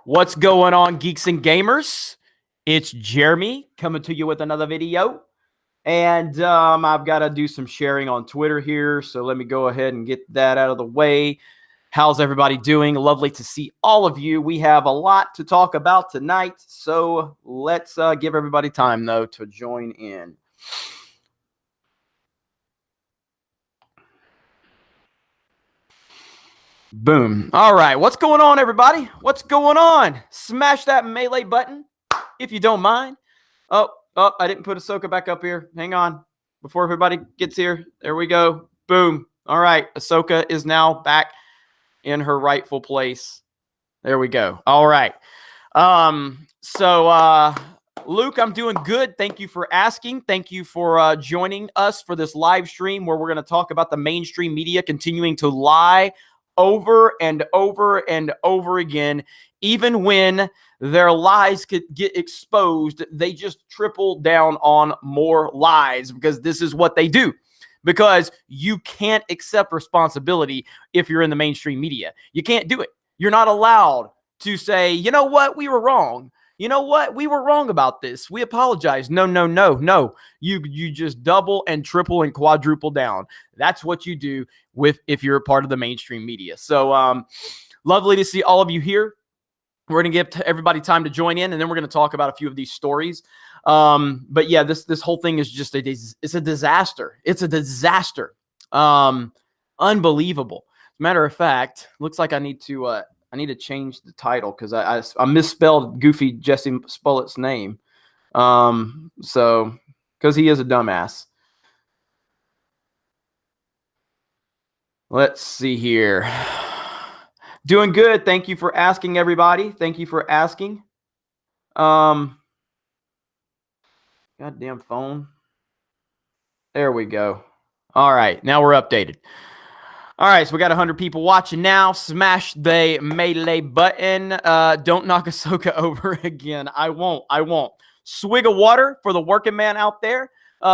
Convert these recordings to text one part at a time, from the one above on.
What's going on, geeks and gamers? It's Jeremy coming to you with another video. And I've got to do some sharing on Twitter here. So let me go ahead and get that out of the way. How's everybody doing? Lovely to see all of you. We have a lot to talk about tonight. So let's give everybody time, though, to join in. Boom. All right. What's going on, everybody? What's going on? Smash that melee button if you don't mind. Oh, I didn't put Ahsoka back up here. Hang on. Before everybody gets here. There we go. Boom. All right. Ahsoka is now back in her rightful place. There we go. All right. Luke, I'm doing good. Thank you for asking. Thank you for joining us for this live stream where we're going to talk about the mainstream media continuing to lie over and over and over again. Even when their lies could get exposed, they just triple down on more lies because this is what they do. Because you can't accept responsibility if you're in the mainstream media. You can't do it. You're not allowed to say, you know what, we were wrong. You know what, we were wrong about this. We apologize. No. You just double and triple and quadruple down. That's what you do if you're a part of the mainstream media. So lovely to see all of you here. We're going to give everybody time to join in, and then we're going to talk about a few of these stories. But yeah, this whole thing is just it's a disaster. It's a disaster. Unbelievable. As a matter of fact, looks like I need to change the title because I misspelled Goofy Jussie Smollett's name. So because he is a dumbass. Let's see here. Doing good. Thank you for asking, everybody. Thank you for asking. Goddamn phone. There we go. All right. Now we're updated. All right. So we got 100 people watching now. Smash the melee button. Don't knock Ahsoka over again. I won't. Swig of water for the working man out there.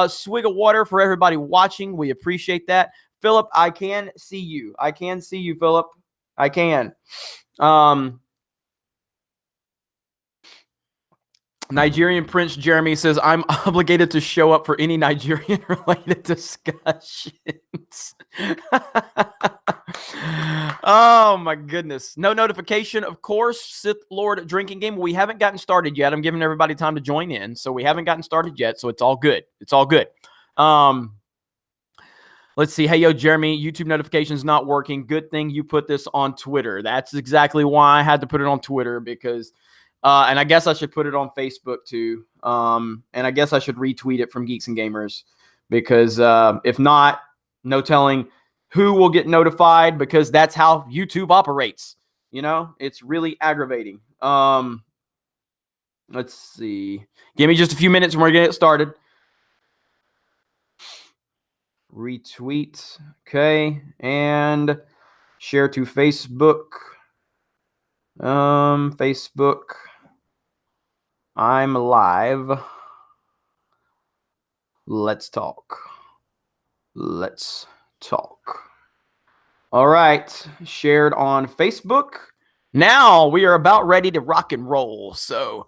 Swig of water for everybody watching. We appreciate that. Philip, I can see you. Philip. I can. Nigerian Prince Jeremy says, I'm obligated to show up for any Nigerian-related discussions. Oh, my goodness. No notification, of course. Sith Lord drinking game. We haven't gotten started yet. I'm giving everybody time to join in. So we haven't gotten started yet. So it's all good. It's all good. Let's see. Hey, yo, Jeremy, YouTube notifications not working. Good thing you put this on Twitter. That's exactly why I had to put it on Twitter because, and I guess I should put it on Facebook too. And I guess I should retweet it from Geeks and Gamers because if not, no telling who will get notified because that's how YouTube operates. You know, it's really aggravating. Let's see. Give me just a few minutes and we're going to get started. Retweet. Okay. And share to Facebook. Facebook. I'm live. Let's talk. All right. Shared on Facebook. Now we are about ready to rock and roll. So,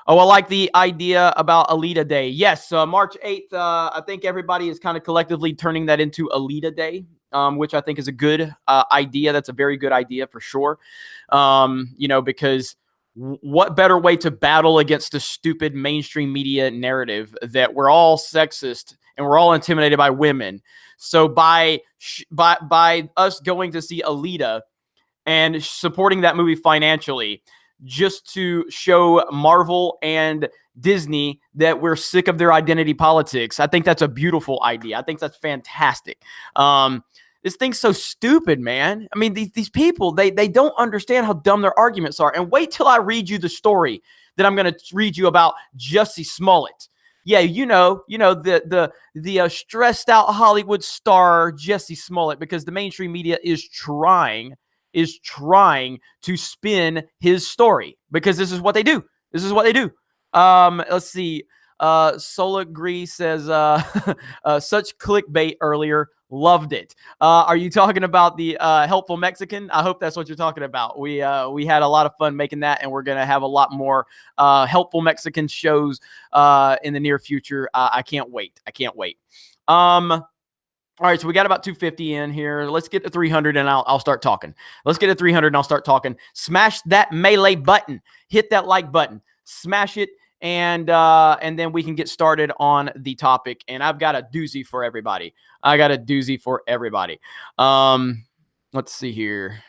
I like the idea about Alita Day. Yes, March 8th, I think everybody is kind of collectively turning that into Alita Day, which I think is a good idea. That's a very good idea for sure. Because what better way to battle against the stupid mainstream media narrative that we're all sexist and we're all intimidated by women. So by us going to see Alita and supporting that movie financially, just to show Marvel and Disney that we're sick of their identity politics. I think that's a beautiful idea. I think that's fantastic. This thing's so stupid, man. I mean, these people, they don't understand how dumb their arguments are. And wait till I read you the story that I'm going to read you about Jussie Smollett. Yeah, the stressed out Hollywood star Jussie Smollett, because the mainstream media is trying to spin his story because this is what they do. Let's see. Solagree says, such clickbait earlier. Loved it. Are you talking about the helpful Mexican? I hope that's what you're talking about. We had a lot of fun making that, and we're gonna have a lot more helpful Mexican shows in the near future. I can't wait. I can't wait. All right, so we got about 250 in here. Let's get to 300 and I'll start talking. Let's get to 300 and I'll start talking. Smash that melee button. Hit that like button. Smash it, and then we can get started on the topic. And I've got a doozy for everybody. Let's see here.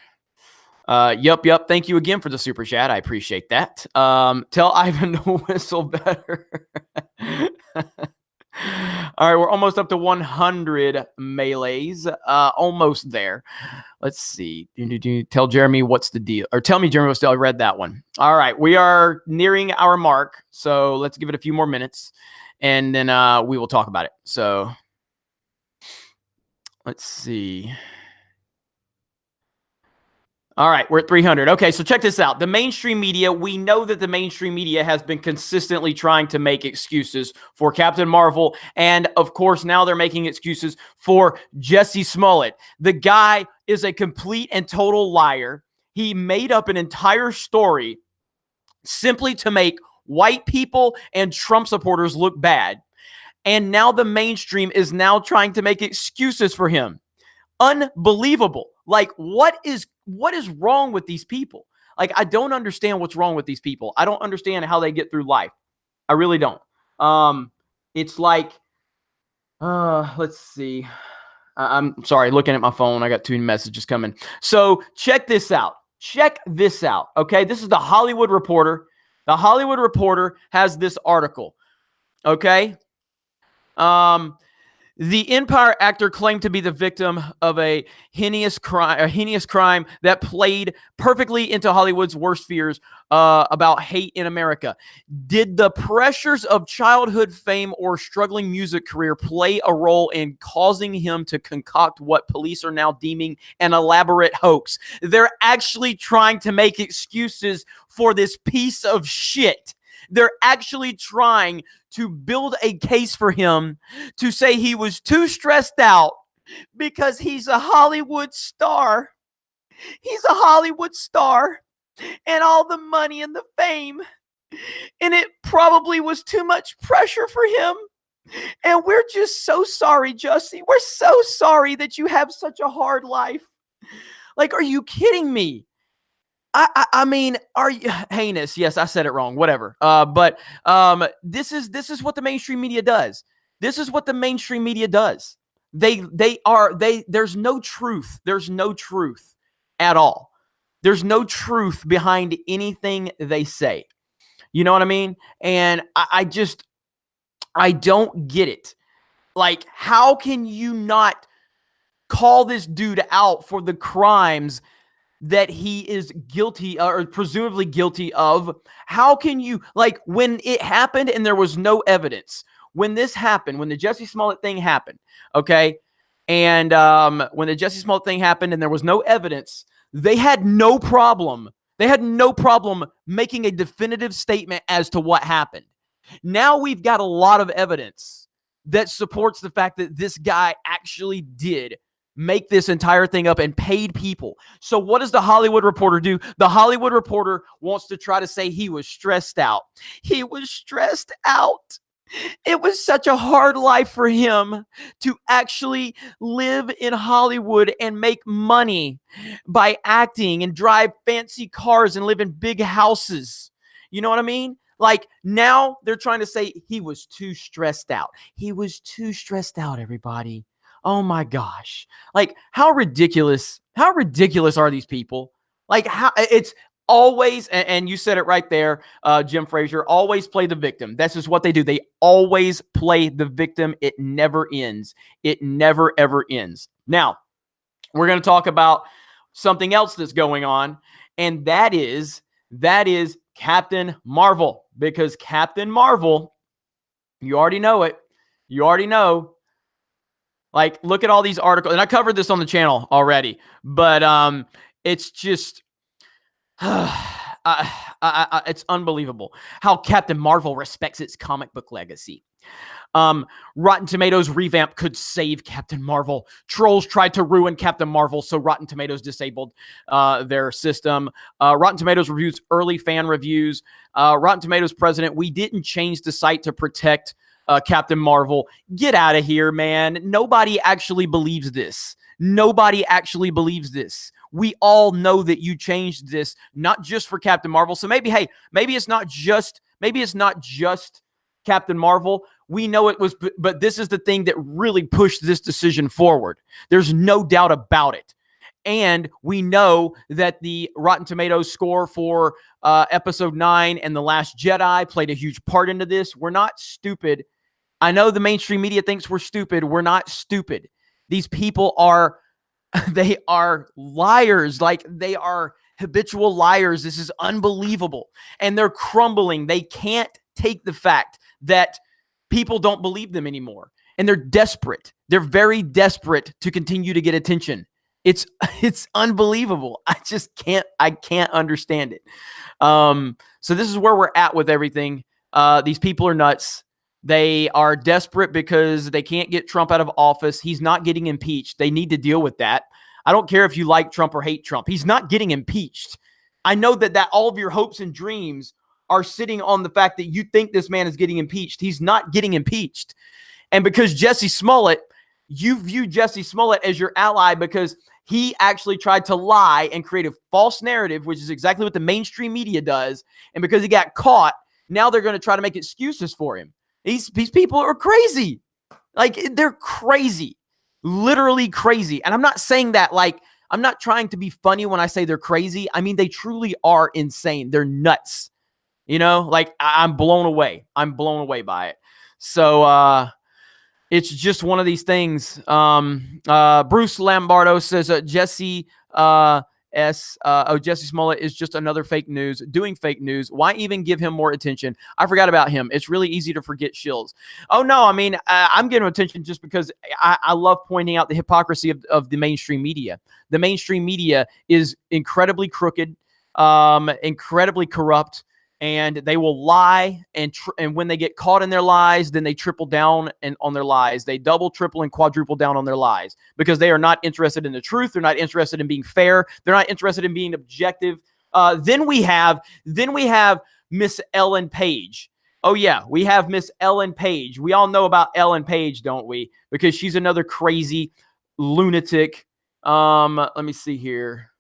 Yup. Thank you again for the super chat. I appreciate that. Tell Ivan to whistle better. All right, we're almost up to 100 melees. Almost there. Let's see. Tell Jeremy what's the deal. Or tell me, Jeremy, what's the deal. I read that one. All right, we are nearing our mark. So let's give it a few more minutes, and then we will talk about it. So let's see. All right, we're at 300. Okay, so check this out. The mainstream media, we know that the mainstream media has been consistently trying to make excuses for Captain Marvel. And of course, now they're making excuses for Jussie Smollett. The guy is a complete and total liar. He made up an entire story simply to make white people and Trump supporters look bad. And now the mainstream is now trying to make excuses for him. Unbelievable. Like, what is wrong with these people? Like, I don't understand what's wrong with these people. I don't understand how they get through life. I really don't. It's like, let's see. I'm sorry, looking at my phone. I got 2 messages coming. So check this out. Okay, this is the Hollywood Reporter. The Hollywood Reporter has this article. Okay. The Empire actor claimed to be the victim of a heinous crime that played perfectly into Hollywood's worst fears about hate in America. Did the pressures of childhood fame or struggling music career play a role in causing him to concoct what police are now deeming an elaborate hoax? They're actually trying to make excuses for this piece of shit. They're actually trying to build a case for him to say he was too stressed out because he's a Hollywood star. He's a Hollywood star and all the money and the fame. And it probably was too much pressure for him. And we're just so sorry, Jussie. We're so sorry that you have such a hard life. Like, are you kidding me? I mean, are you heinous? Yes, I said it wrong. Whatever. But this is what the mainstream media does. This is what the mainstream media does. There's no truth. There's no truth at all. There's no truth behind anything they say. You know what I mean? And I don't get it. Like, how can you not call this dude out for the crimes that he is guilty or presumably guilty of? How can you, like, when it happened and there was no evidence, when this happened, when the Jussie Smollett thing happened, okay, and when the Jussie Smollett thing happened and there was no evidence, they had no problem making a definitive statement as to what happened. Now we've got a lot of evidence that supports the fact that this guy actually did make this entire thing up and paid people. So what does the Hollywood Reporter do? The Hollywood Reporter wants to try to say he was stressed out. He was stressed out. It was such a hard life for him to actually live in Hollywood and make money by acting and drive fancy cars and live in big houses. You know what I mean? Like, now they're trying to say he was too stressed out. He was too stressed out, everybody. Oh my gosh. Like, how ridiculous are these people? Like, how it's always, and you said it right there, Jim Frazier, always play the victim. That's just what they do. They always play the victim. It never ends. It never, ever ends. Now, we're going to talk about something else that's going on, and that is Captain Marvel. Because Captain Marvel, you already know it. You already know. Like, look at all these articles, and I covered this on the channel already, but it's just, It's unbelievable how Captain Marvel respects its comic book legacy. Rotten Tomatoes revamp could save Captain Marvel. Trolls tried to ruin Captain Marvel, so Rotten Tomatoes disabled their system. Rotten Tomatoes reviews early fan reviews. Rotten Tomatoes president, we didn't change the site to protect Captain Marvel. Get out of here, man. Nobody actually believes this. Nobody actually believes this. We all know that you changed this, not just for Captain Marvel. So maybe it's not just Captain Marvel. We know it was, but this is the thing that really pushed this decision forward. There's no doubt about it. And we know that the Rotten Tomatoes score for episode 9 and The Last Jedi played a huge part into this. We're not stupid. I know the mainstream media thinks we're stupid. We're not stupid. These people are, they are liars. Like, they are habitual liars. This is unbelievable. And they're crumbling. They can't take the fact that people don't believe them anymore. And they're desperate. They're very desperate to continue to get attention. It's unbelievable. I can't understand it. So this is where we're at with everything. These people are nuts. They are desperate because they can't get Trump out of office. He's not getting impeached. They need to deal with that. I don't care if you like Trump or hate Trump. He's not getting impeached. I know that all of your hopes and dreams are sitting on the fact that you think this man is getting impeached. He's not getting impeached. And because Jussie Smollett, you view Jussie Smollett as your ally because he actually tried to lie and create a false narrative, which is exactly what the mainstream media does. And because he got caught, now they're going to try to make excuses for him. These people are crazy. Like, they're crazy. Literally crazy. And I'm not saying that like, I'm not trying to be funny when I say they're crazy. I mean, they truly are insane. They're nuts. You know, like, I'm blown away. I'm blown away by it. So it's just one of these things. Bruce Lombardo says Jussie Jussie Smollett is just another fake news, doing fake news. Why even give him more attention? I forgot about him. It's really easy to forget shills. Oh, no, I mean, I'm giving him attention just because I love pointing out the hypocrisy of the mainstream media. The mainstream media is incredibly crooked, incredibly corrupt, and they will lie, and when they get caught in their lies, then they triple down on their lies. They double, triple, and quadruple down on their lies because they are not interested in the truth. They're not interested in being fair. They're not interested in being objective. Then we have Miss Ellen Page. Oh yeah, we have Miss Ellen Page. We all know about Ellen Page, don't we? Because she's another crazy lunatic. Let me see here.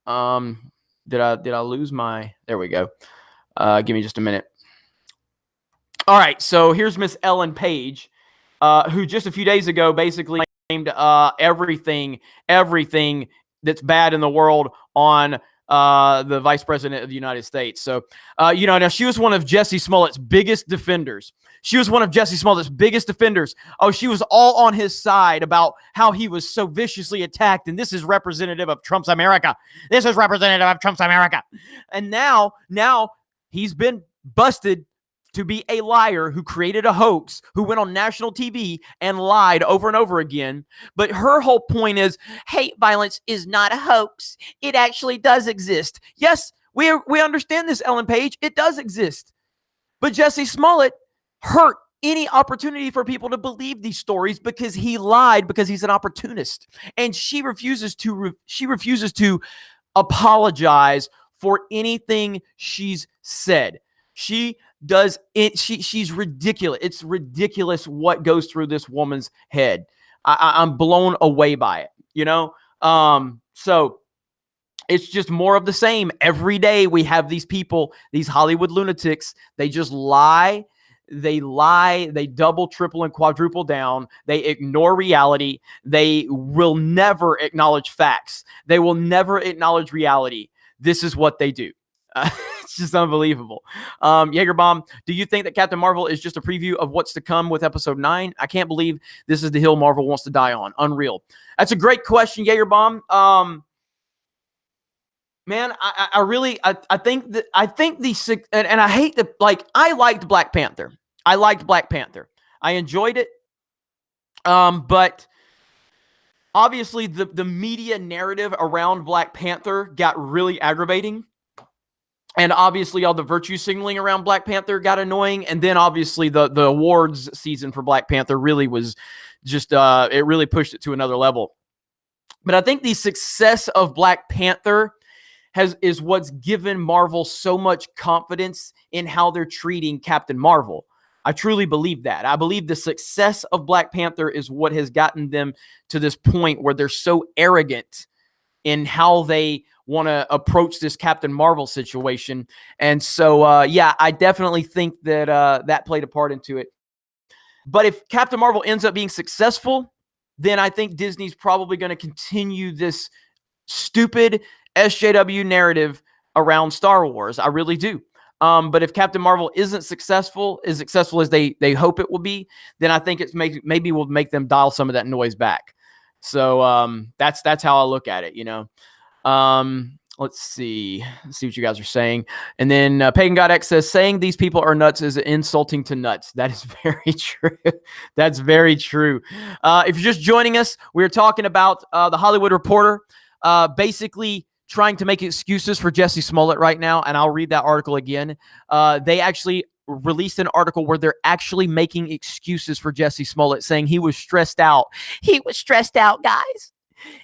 Did I lose my? There we go. Give me just a minute. All right, so here's Miss Ellen Page, who just a few days ago basically blamed everything that's bad in the world on the Vice President of the United States. So, now she was one of Jussie Smollett's biggest defenders. Oh, she was all on his side about how he was so viciously attacked, and this is representative of Trump's America. And now he's been busted to be a liar who created a hoax, who went on national TV and lied over and over again. But her whole point is hate violence is not a hoax. It actually does exist. Yes, we understand this, Ellen Page. It does exist. But Jussie Smollett hurt any opportunity for people to believe these stories because he lied, because he's an opportunist. And she refuses to apologize for anything she's said. She does it. She's ridiculous. It's ridiculous what goes through this woman's head. I'm blown away by it, So it's just more of the same. Every day we have these people, these Hollywood lunatics. They just lie. They double, triple, and quadruple down. They ignore reality. They will never acknowledge facts. They will never acknowledge reality. This is what they do. It's just unbelievable. Jagerbomb, do you think that Captain Marvel is just a preview of what's to come with episode 9? I can't believe this is the hill Marvel wants to die on. Unreal. That's a great question, Jagerbomb. Man, I think the and I hate the, like, I liked Black Panther. I enjoyed it. But obviously the media narrative around Black Panther got really aggravating. And obviously all the virtue signaling around Black Panther got annoying. And then obviously the awards season for Black Panther really was just, it really pushed it to another level. But I think the success of Black Panther is what's given Marvel so much confidence in how they're treating Captain Marvel. I truly believe that. I believe the success of Black Panther is what has gotten them to this point where they're so arrogant in how they want to approach this Captain Marvel situation. And so, yeah, I definitely think that that played a part into it. But if Captain Marvel ends up being successful, then I think Disney's probably going to continue this stupid SJW narrative around Star Wars. I really do. But if Captain Marvel isn't successful, as successful as they hope it will be, then I think it's maybe will make them dial some of that noise back. So that's how I look at it, you know. Let's see what you guys are saying. And then Pagan God X says, saying these people are nuts is insulting to nuts. That is very true. That's very true. If you're just joining us, we're talking about the Hollywood Reporter basically trying to make excuses for Jussie Smollett right now. And I'll read that article again. They actually released an article where they're actually making excuses for Jussie Smollett, saying he was stressed out. He was stressed out, guys.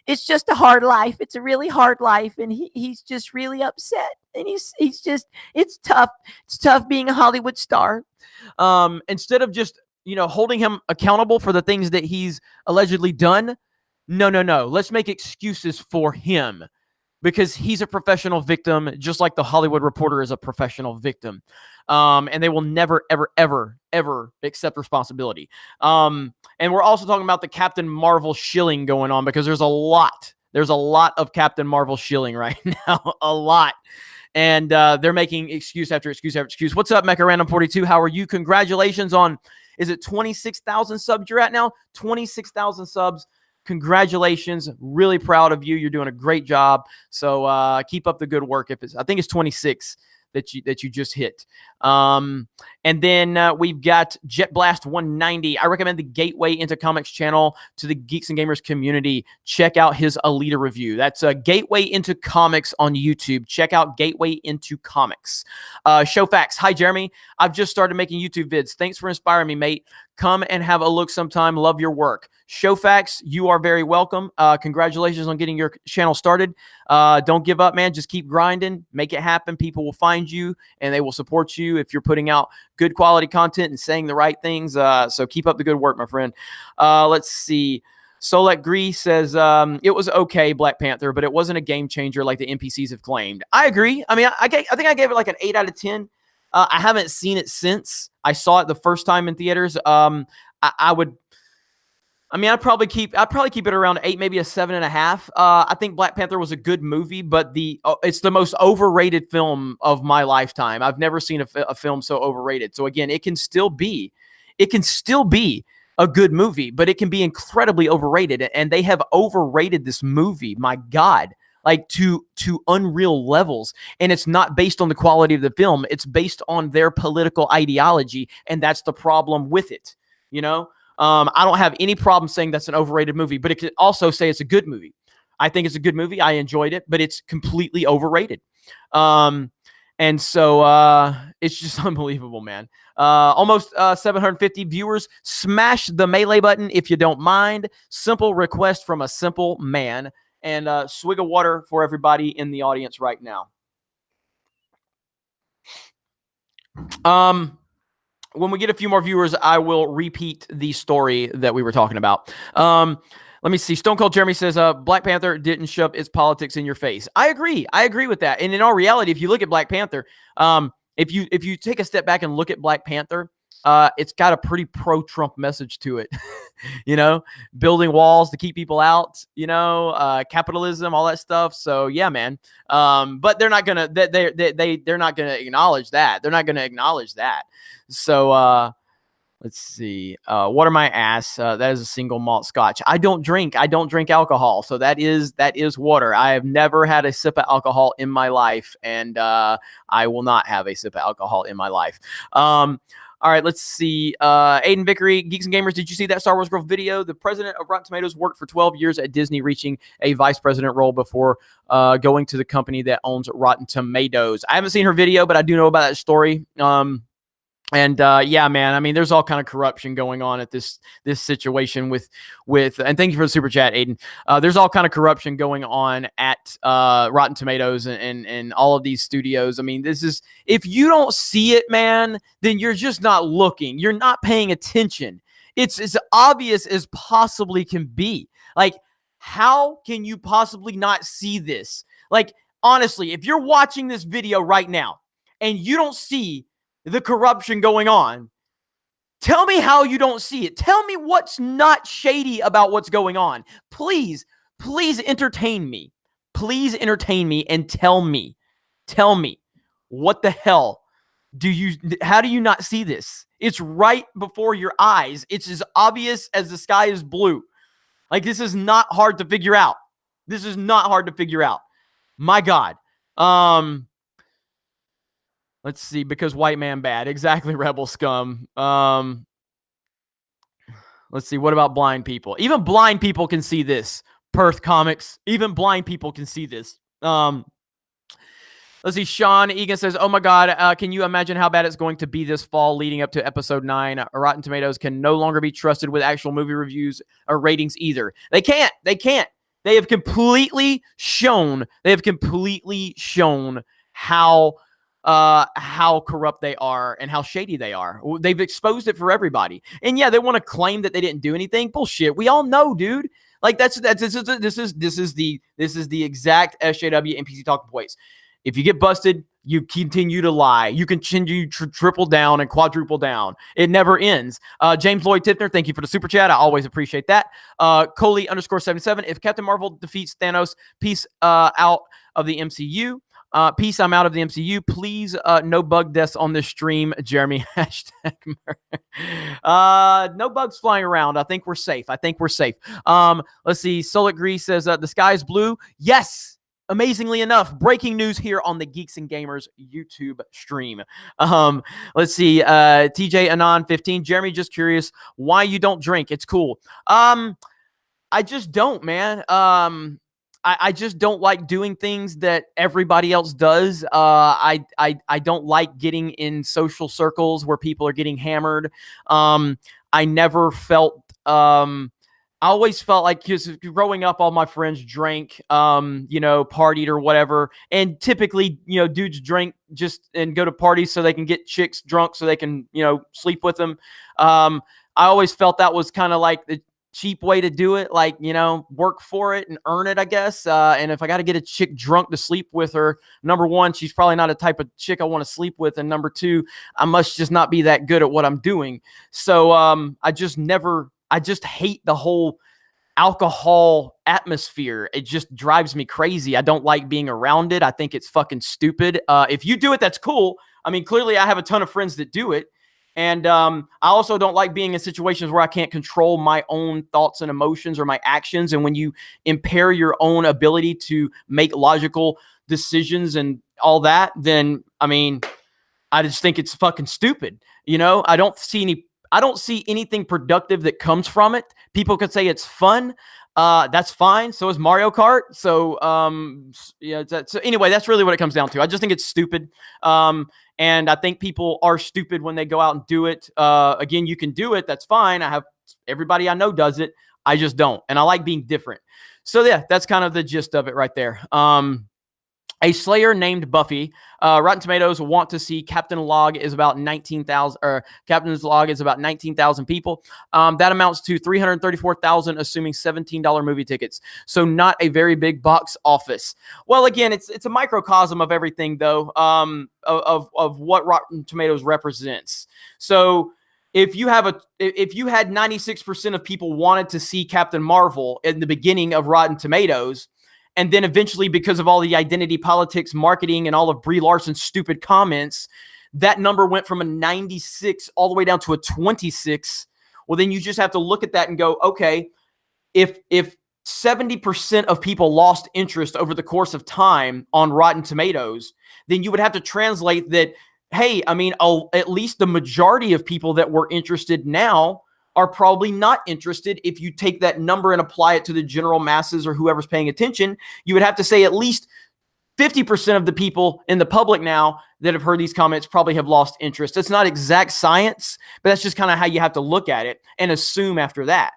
It's just a hard life. It's a really hard life. And he's just really upset. And he's just, it's tough. It's tough being a Hollywood star. Instead of just, you know, holding him accountable for the things that he's allegedly done. No. Let's make excuses for him because he's a professional victim, just like the Hollywood Reporter is a professional victim. And they will never, ever, ever, ever accept responsibility. And we're also talking about the Captain Marvel shilling going on because there's a lot of Captain Marvel shilling right now, a lot. And they're making excuse after excuse after excuse. What's up, Mecha Random 42? How are you? Congratulations on, is it 26,000 subs you're at now? 26,000 subs. Congratulations. Really proud of you. You're doing a great job. So keep up the good work. I think it's 26 that you just hit. And then we've got Jet Blast 190. I recommend the Gateway into Comics channel to the Geeks and Gamers community. Check out his Alita review. That's a Gateway into Comics on YouTube. Check out Gateway into Comics. Show Facts. Hi, Jeremy. I've just started making YouTube vids. Thanks for inspiring me, mate. Come and have a look sometime. Love your work. Show Facts, you are very welcome. Congratulations on getting your channel started. Don't give up, man. Just keep grinding. Make it happen. People will find you, and they will support you if you're putting out good quality content and saying the right things. So keep up the good work, my friend. Let's see. Solek Gree says, it was okay, Black Panther, but it wasn't a game changer like the NPCs have claimed. I agree. I mean, I think I gave it like an 8 out of 10. I haven't seen it since. I saw it the first time in theaters. I'd probably keep it around 8, maybe a 7.5. I think Black Panther was a good movie, but it's the most overrated film of my lifetime. I've never seen a film so overrated. So again, it can still be a good movie, but it can be incredibly overrated. And they have overrated this movie. My God. Like to unreal levels. And it's not based on the quality of the film. It's based on their political ideology. And that's the problem with it. You know, I don't have any problem saying that's an overrated movie, but it could also say it's a good movie. I think it's a good movie. I enjoyed it, but it's completely overrated. And so it's just unbelievable, man. Almost 750 viewers. Smash the melee button if you don't mind. Simple request from a simple man. And swig of water for everybody in the audience right now. When we get a few more viewers, I will repeat the story that we were talking about. Let me see. Stone Cold Jeremy says, Black Panther didn't shove its politics in your face. I agree. I agree with that. And in all reality, if you look at Black Panther, if you take a step back and look at Black Panther, it's got a pretty pro-Trump message to it. You know, building walls to keep people out, you know, capitalism, all that stuff. So yeah, man. But they're not gonna they're not gonna acknowledge that. They're not gonna acknowledge that. So let's see. Water my ass. That is a single malt scotch. I don't drink alcohol. So that is water. I have never had a sip of alcohol in my life, and I will not have a sip of alcohol in my life. All right, let's see. Aiden Vickery, Geeks and Gamers, did you see that Star Wars Growth video? The president of Rotten Tomatoes worked for 12 years at Disney, reaching a vice president role before going to the company that owns Rotten Tomatoes. I haven't seen her video, but I do know about that story. And yeah, man, I mean, there's all kind of corruption going on at this situation with, and thank you for the super chat, Aiden. There's all kind of corruption going on at Rotten Tomatoes and all of these studios. I mean, this is, if you don't see it, man, then you're just not looking. You're not paying attention. It's as obvious as possibly can be. Like, how can you possibly not see this? Like, honestly, if you're watching this video right now and you don't see the corruption going on, tell me how you don't see it. Tell me what's not shady about what's going on. Please entertain me. Please entertain me and tell me what the hell how do you not see this? It's right before your eyes. It's as obvious as the sky is blue. Like, this is not hard to figure out. This is not hard to figure out. My God. Let's see, because white man bad. Exactly, rebel scum. Let's see, what about blind people? Even blind people can see this. Perth Comics. Even blind people can see this. Let's see, Sean Egan says, oh my God, can you imagine how bad it's going to be this fall leading up to episode 9? Rotten Tomatoes can no longer be trusted with actual movie reviews or ratings either. They can't. They have completely shown how corrupt they are and how shady they are. They've exposed it for everybody. And yeah, they want to claim that they didn't do anything. Bullshit. We all know, dude. Like, this is the exact SJW and PC talking points. If you get busted, you continue to lie. You continue to triple down and quadruple down. It never ends. James Lloyd Tipner, thank you for the super chat. I always appreciate that. Coley_77. If Captain Marvel defeats Thanos, peace out of the MCU. Peace, I'm out of the MCU. Please, no bug deaths on this stream. Jeremy, hashtag no bugs flying around. I think we're safe. Let's see. Solik Grease says, the sky's blue. Yes. Amazingly enough, breaking news here on the Geeks and Gamers YouTube stream. Let's see. TJ Anon 15. Jeremy, just curious why you don't drink. It's cool. I just don't, man. I just don't like doing things that everybody else does. I don't like getting in social circles where people are getting hammered. I never felt. I always felt like, because growing up, all my friends drank, partied or whatever. And typically, dudes drink just and go to parties so they can get chicks drunk so they can, sleep with them. I always felt that was kind of like the cheap way to do it. Like, work for it and earn it, I guess. And if I got to get a chick drunk to sleep with her, number one, she's probably not a type of chick I want to sleep with. And number two, I must just not be that good at what I'm doing. So I just hate the whole alcohol atmosphere. It just drives me crazy. I don't like being around it. I think it's fucking stupid. If you do it, that's cool. I mean, clearly I have a ton of friends that do it. And I also don't like being in situations where I can't control my own thoughts and emotions or my actions. And when you impair your own ability to make logical decisions and all that, then, I mean, I just think it's fucking stupid. I don't see anything productive that comes from it. People could say it's fun. That's fine. So is Mario Kart. So, so anyway, that's really what it comes down to. I just think it's stupid. And I think people are stupid when they go out and do it. Again, you can do it. That's fine. Everybody I know does it. I just don't. And I like being different. So yeah, that's kind of the gist of it right there. A Slayer named Buffy. Rotten Tomatoes want to see Captain's Log is about 19,000 people. That amounts to 334,000, assuming $17 movie tickets. So not a very big box office. Well, again, it's a microcosm of everything, though, of what Rotten Tomatoes represents. So if you had 96% of people wanted to see Captain Marvel in the beginning of Rotten Tomatoes, and then eventually, because of all the identity politics, marketing, and all of Brie Larson's stupid comments, that number went from a 96 all the way down to a 26. Well, then you just have to look at that and go, okay, if 70% of people lost interest over the course of time on Rotten Tomatoes, then you would have to translate that hey, I mean, at least the majority of people that were interested now are probably not interested. If you take that number and apply it to the general masses or whoever's paying attention, you would have to say at least 50% of the people in the public now that have heard these comments probably have lost interest. It's not exact science, but that's just kind of how you have to look at it and assume after that.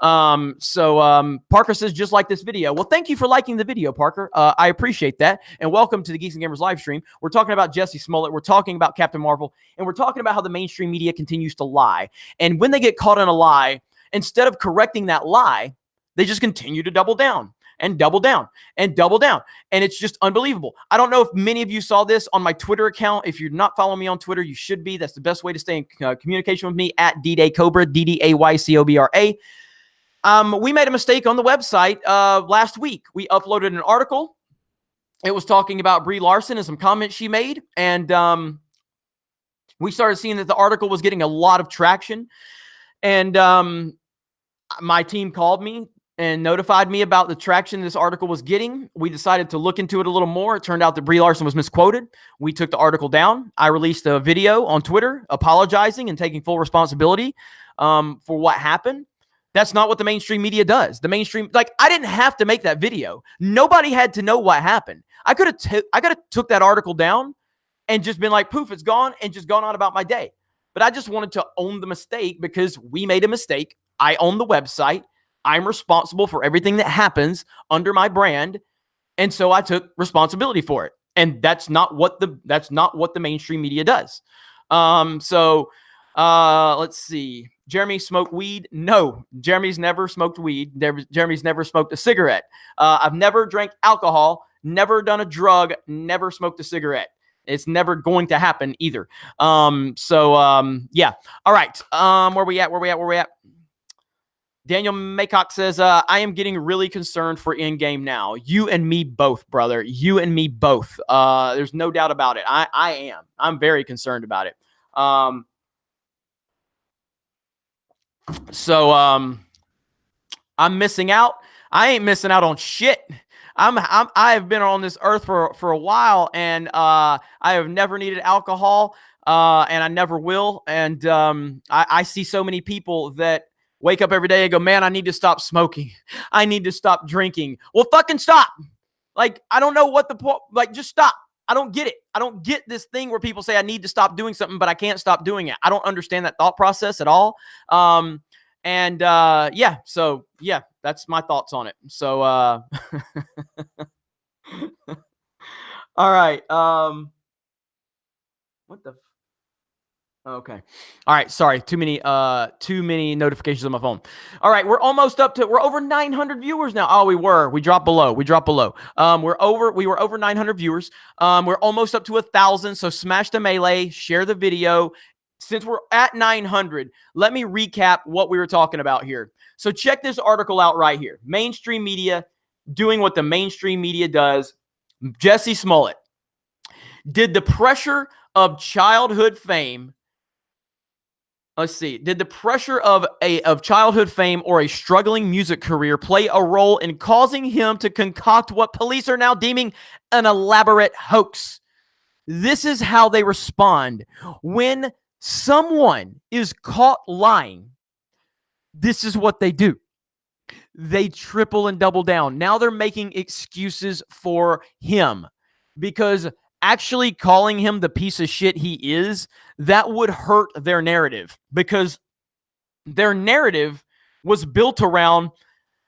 Parker says, just like this video. Well, thank you for liking the video, Parker. I appreciate that. And welcome to the Geeks and Gamers live stream. We're talking about Jussie Smollett. We're talking about Captain Marvel. And we're talking about how the mainstream media continues to lie. And when they get caught in a lie, instead of correcting that lie, they just continue to double down and double down and double down. And it's just unbelievable. I don't know if many of you saw this on my Twitter account. If you're not following me on Twitter, you should be. That's the best way to stay in communication with me, at @DDayCobra, DDAYCOBRA. We made a mistake on the website last week. We uploaded an article. It was talking about Brie Larson and some comments she made. And we started seeing that the article was getting a lot of traction. And my team called me and notified me about the traction this article was getting. We decided to look into it a little more. It turned out that Brie Larson was misquoted. We took the article down. I released a video on Twitter apologizing and taking full responsibility for what happened. That's not what the mainstream media does. The mainstream, like, I didn't have to make that video. Nobody had to know what happened. I could have took that article down and just been like, poof, it's gone, and just gone on about my day. But I just wanted to own the mistake because we made a mistake. I own the website. I'm responsible for everything that happens under my brand. And so I took responsibility for it. And that's not what the mainstream media does. Let's see. Jeremy smoked weed? No, Jeremy's never smoked weed. Jeremy's never smoked a cigarette. I've never drank alcohol, never done a drug, never smoked a cigarette. It's never going to happen either. Yeah. All right. Where we at? Daniel Maycock says, I am getting really concerned for Endgame now. You and me both, brother. You and me both. There's no doubt about it. I am. I'm very concerned about it. I'm missing out. I ain't missing out on shit. I have been on this earth for a while, and I have never needed alcohol, and I never will. And I see so many people that wake up every day and go, man, I need to stop smoking. I need to stop drinking. Well, fucking stop. Like, I don't know what the point, like, just stop. I don't get it. I don't get this thing where people say I need to stop doing something, but I can't stop doing it. I don't understand that thought process at all. Yeah, so yeah, that's my thoughts on it. So, all right. What the? Okay. All right. Sorry. Too many notifications on my phone. All right. We're over 900 viewers now. Oh, we dropped below. We were over 900 viewers. We're almost up to 1,000. So smash the melee, share the video. Since we're at 900, let me recap what we were talking about here. So check this article out right here. Mainstream media doing what the mainstream media does. Jussie Smollett. Did the pressure of childhood fame Did the pressure of childhood fame or a struggling music career play a role in causing him to concoct what police are now deeming an elaborate hoax? This is how they respond when someone is caught lying. This is what they do. They triple and double down. Now they're making excuses for him because actually calling him the piece of shit he is, that would hurt their narrative because their narrative was built around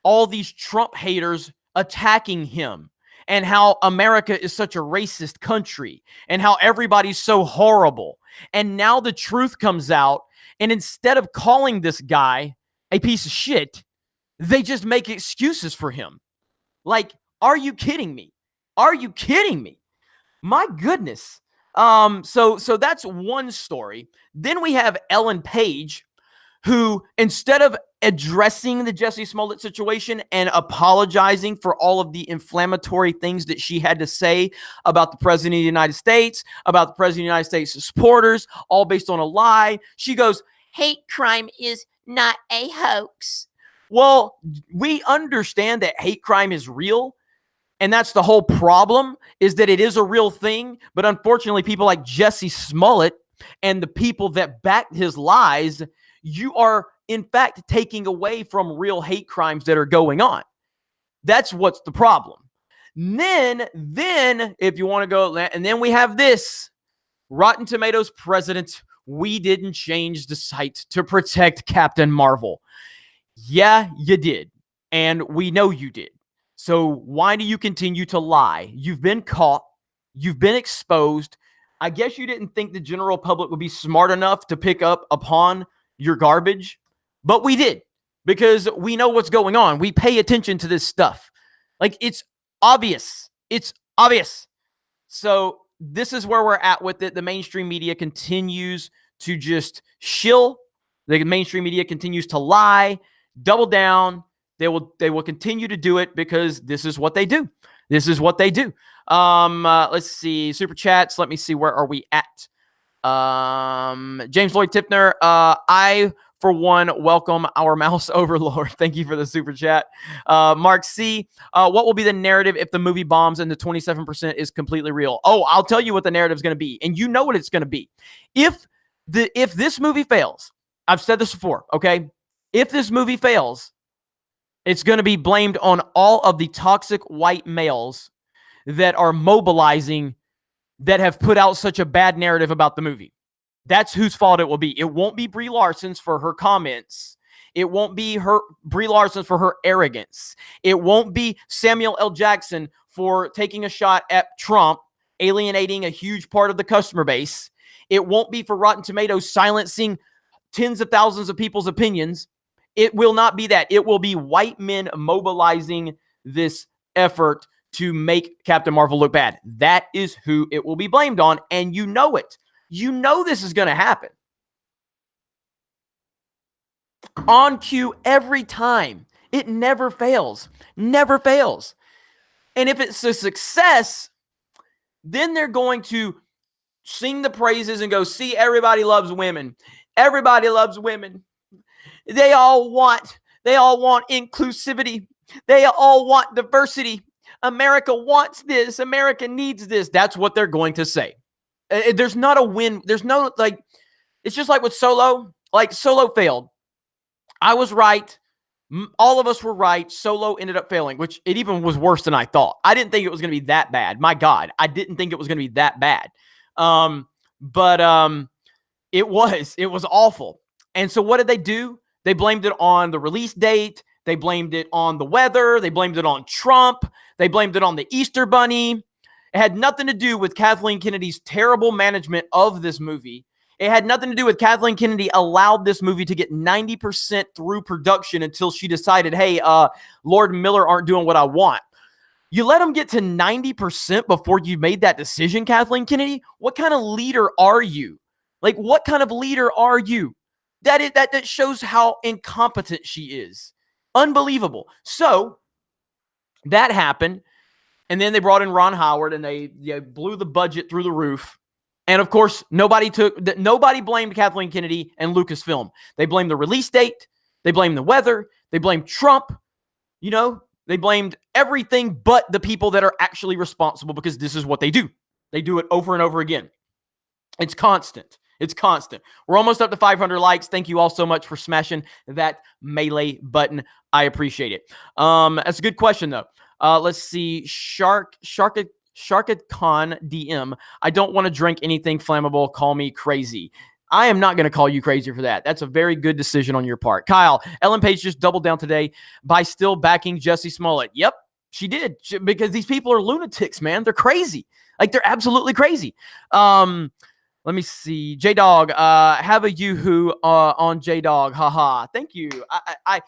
all these Trump haters attacking him and how America is such a racist country and how everybody's so horrible. And now the truth comes out, and instead of calling this guy a piece of shit, they just make excuses for him. Like, are you kidding me? Are you kidding me? My goodness. So that's one story. Then we have Ellen Page, who, instead of addressing the Jussie Smollett situation and apologizing for all of the inflammatory things that she had to say about the President of the United States, about the President of the United States supporters, all based on a lie, she goes, hate crime is not a hoax. Well, we understand that hate crime is real, And that's the whole problem, is that it is a real thing. But unfortunately, people like Jussie Smollett and the people that backed his lies, you are in fact taking away from real hate crimes that are going on. That's what's the problem. Then if you want to go, and then we have this Rotten Tomatoes president, we didn't change the site to protect Captain Marvel. Yeah, you did. And we know you did. So why do you continue to lie? You've been caught. You've been exposed. I guess you didn't think the general public would be smart enough to pick up upon your garbage, but we did, because we know what's going on. We pay attention to this stuff. Like, it's obvious. It's obvious. So this is where we're at with it. The mainstream media continues to just shill. The mainstream media continues to lie, double down. They will continue to do it because this is what they do. This is what they do. Let's see. Super chats. Let me see. Where are we at? James Lloyd Tipner. I, for one, welcome our mouse overlord. Thank you for the super chat. Mark C. What will be the narrative if the movie bombs and the 27% is completely real? Oh, I'll tell you what the narrative is going to be. And you know what it's going to be. If this movie fails, I've said this before, okay? If this movie fails, it's going to be blamed on all of the toxic white males that are mobilizing, that have put out such a bad narrative about the movie. That's whose fault it will be. It won't be Brie Larson's for her comments. It won't be Brie Larson for her arrogance. It won't be Samuel L. Jackson for taking a shot at Trump, alienating a huge part of the customer base. It won't be for Rotten Tomatoes silencing tens of thousands of people's opinions. It will not be that. It will be white men mobilizing this effort to make Captain Marvel look bad. That is who it will be blamed on, and you know it. You know this is going to happen. On cue every time. It never fails. Never fails. And if it's a success, then they're going to sing the praises and go, see, everybody loves women. Everybody loves women. They all want inclusivity. They all want diversity. America wants this. America needs this. That's what they're going to say. There's not a win. There's no, like, it's just like with Solo. Like, Solo failed. I was right. All of us were right. Solo ended up failing, which it even was worse than I thought. I didn't think it was going to be that bad. My God, I didn't think it was going to be that bad. But it was awful. And so what did they do? They blamed it on the release date. They blamed it on the weather. They blamed it on Trump. They blamed it on the Easter Bunny. It had nothing to do with Kathleen Kennedy's terrible management of this movie. It had nothing to do with Kathleen Kennedy allowed this movie to get 90% through production until she decided, hey, Lord and Miller aren't doing what I want. You let them get to 90% before you made that decision, Kathleen Kennedy? What kind of leader are you? Like, what kind of leader are you? That shows how incompetent she is. Unbelievable. So that happened. And then they brought in Ron Howard and they blew the budget through the roof. And of course, nobody blamed Kathleen Kennedy and Lucasfilm. They blamed the release date. They blamed the weather. They blamed Trump. You know, they blamed everything but the people that are actually responsible, because this is what they do. They do it over and over again. It's constant. It's constant. We're almost up to 500 likes. Thank you all so much for smashing that melee button. I appreciate it. That's a good question, though. Let's see. Sharkad Khan DM. I don't want to drink anything flammable. Call me crazy. I am not going to call you crazy for that. That's a very good decision on your part. Kyle, Ellen Page just doubled down today by still backing Jussie Smollett. Yep, she did. Because these people are lunatics, man. They're crazy. Like, they're absolutely crazy. Let me see. J-Dog, have a Yoo-Hoo on J-Dog. Haha. Thank you. I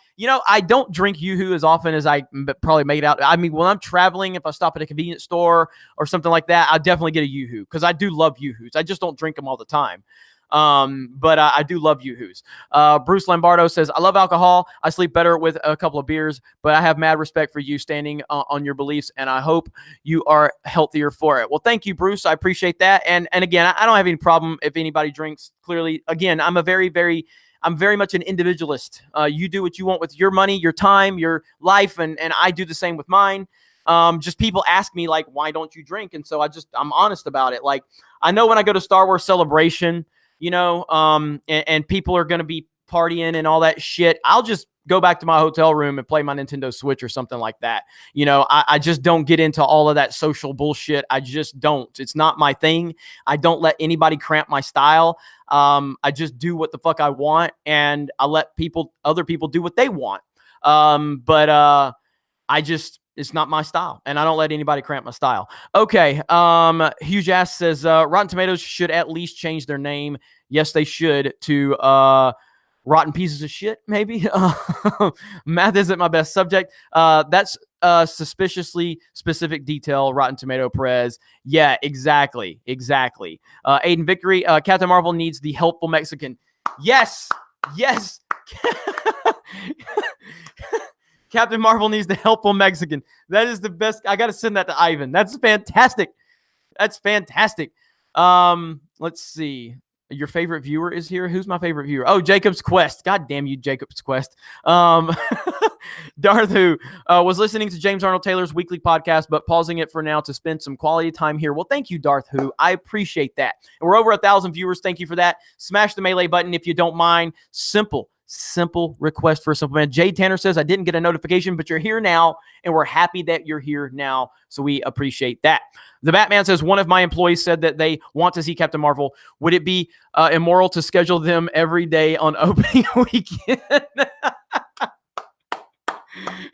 don't drink Yoo-Hoo as often as I probably made out. I mean, when I'm traveling, if I stop at a convenience store or something like that, I definitely get a Yoo-Hoo because I do love Yoo-Hoos. I just don't drink them all the time. But I do love Yoo-Hoos. Bruce Lombardo says, I love alcohol. I sleep better with a couple of beers, but I have mad respect for you standing on your beliefs, and I hope you are healthier for it. Well, thank you, Bruce. I appreciate that. And again, I don't have any problem if anybody drinks. Clearly, again, I'm very much an individualist. You do what you want with your money, your time, your life, and I do the same with mine. Just people ask me like, why don't you drink? And so I'm honest about it. Like, I know when I go to Star Wars Celebration, and people are going to be partying and all that shit, I'll just go back to my hotel room and play my Nintendo Switch or something like that. I just don't get into all of that social bullshit. I just don't. It's not my thing. I don't let anybody cramp my style. I just do what the fuck I want, and I let other people do what they want. But it's not my style, and I don't let anybody cramp my style. Okay. Huge Ass says, Rotten Tomatoes should at least change their name. Yes, they should, to Rotten Pieces of Shit, maybe. Math isn't my best subject. That's suspiciously specific detail, Rotten Tomato Perez. Yeah, exactly. Aiden Victory, Captain Marvel needs the helpful Mexican. Yes. Captain Marvel needs the helpful Mexican. That is the best. I got to send that to Ivan. That's fantastic. Let's see. Your favorite viewer is here. Who's my favorite viewer? Oh, Jacob's Quest. God damn you, Jacob's Quest. Darth Who was listening to James Arnold Taylor's weekly podcast, but pausing it for now to spend some quality time here. Well, thank you, Darth Who. I appreciate that. And we're over 1,000 viewers. Thank you for that. Smash the melee button if you don't mind. Simple request for a simple man. Jade Tanner says, I didn't get a notification, but you're here now, and we're happy that you're here now, so we appreciate that. The Batman says, one of my employees said that they want to see Captain Marvel. Would it be immoral to schedule them every day on opening weekend?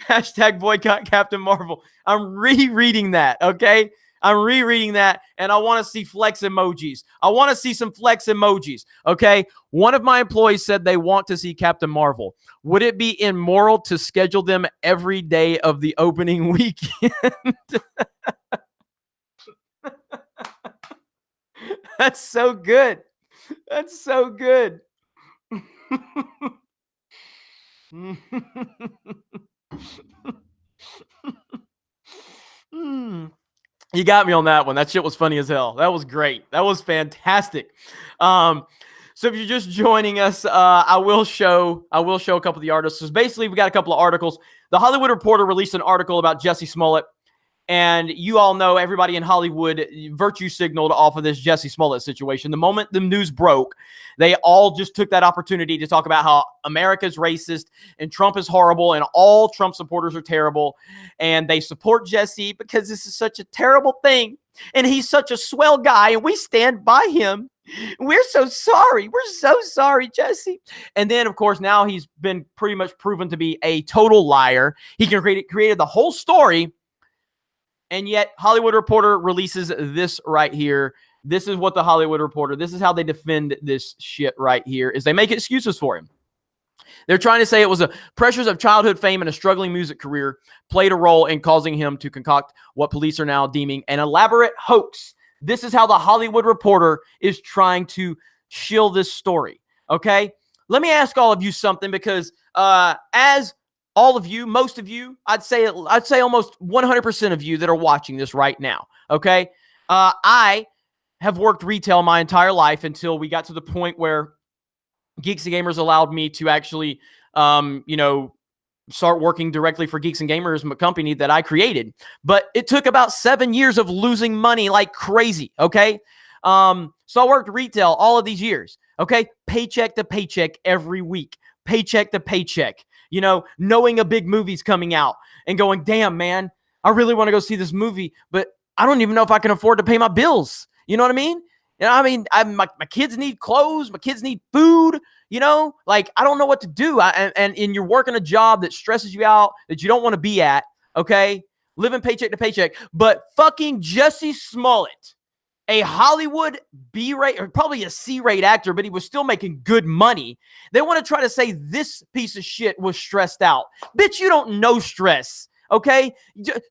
Hashtag boycott Captain Marvel. I'm rereading that, okay? I'm rereading that, and I want to see flex emojis. I want to see some flex emojis, okay? One of my employees said they want to see Captain Marvel. Would it be immoral to schedule them every day of the opening weekend? That's so good. You got me on that one. That shit was funny as hell. That was great. That was fantastic. So if you're just joining us, I will show a couple of the articles. So basically, we got a couple of articles. The Hollywood Reporter released an article about Jussie Smollett. And you all know, everybody in Hollywood virtue signaled off of this Jussie Smollett situation. The moment the news broke, they all just took that opportunity to talk about how America's racist and Trump is horrible and all Trump supporters are terrible. And they support Jussie because this is such a terrible thing. And he's such a swell guy, and we stand by him. We're so sorry. We're so sorry, Jussie. And then, of course, now he's been pretty much proven to be a total liar. He created the whole story. And yet, Hollywood Reporter releases this right here. This is what the Hollywood Reporter, this is how they defend this shit right here, is they make excuses for him. They're trying to say it was the pressures of childhood fame and a struggling music career played a role in causing him to concoct what police are now deeming an elaborate hoax. This is how the Hollywood Reporter is trying to shield this story, okay? Let me ask all of you something, because as all of you, most of you, I'd say almost 100% of you that are watching this right now, okay? I have worked retail my entire life until we got to the point where Geeks and Gamers allowed me to actually, start working directly for Geeks and Gamers, a company that I created. But it took about 7 years of losing money like crazy, okay? So I worked retail all of these years, okay? Paycheck to paycheck every week, paycheck to paycheck. Knowing a big movie's coming out and going, damn, man, I really want to go see this movie, but I don't even know if I can afford to pay my bills. You know what I mean? My kids need clothes. My kids need food. I don't know what to do. And you're working a job that stresses you out, that you don't want to be at, okay? Living paycheck to paycheck. But fucking Jussie Smollett, a Hollywood B-rate, or probably a C-rate actor, but he was still making good money. They want to try to say this piece of shit was stressed out. Bitch, you don't know stress, okay?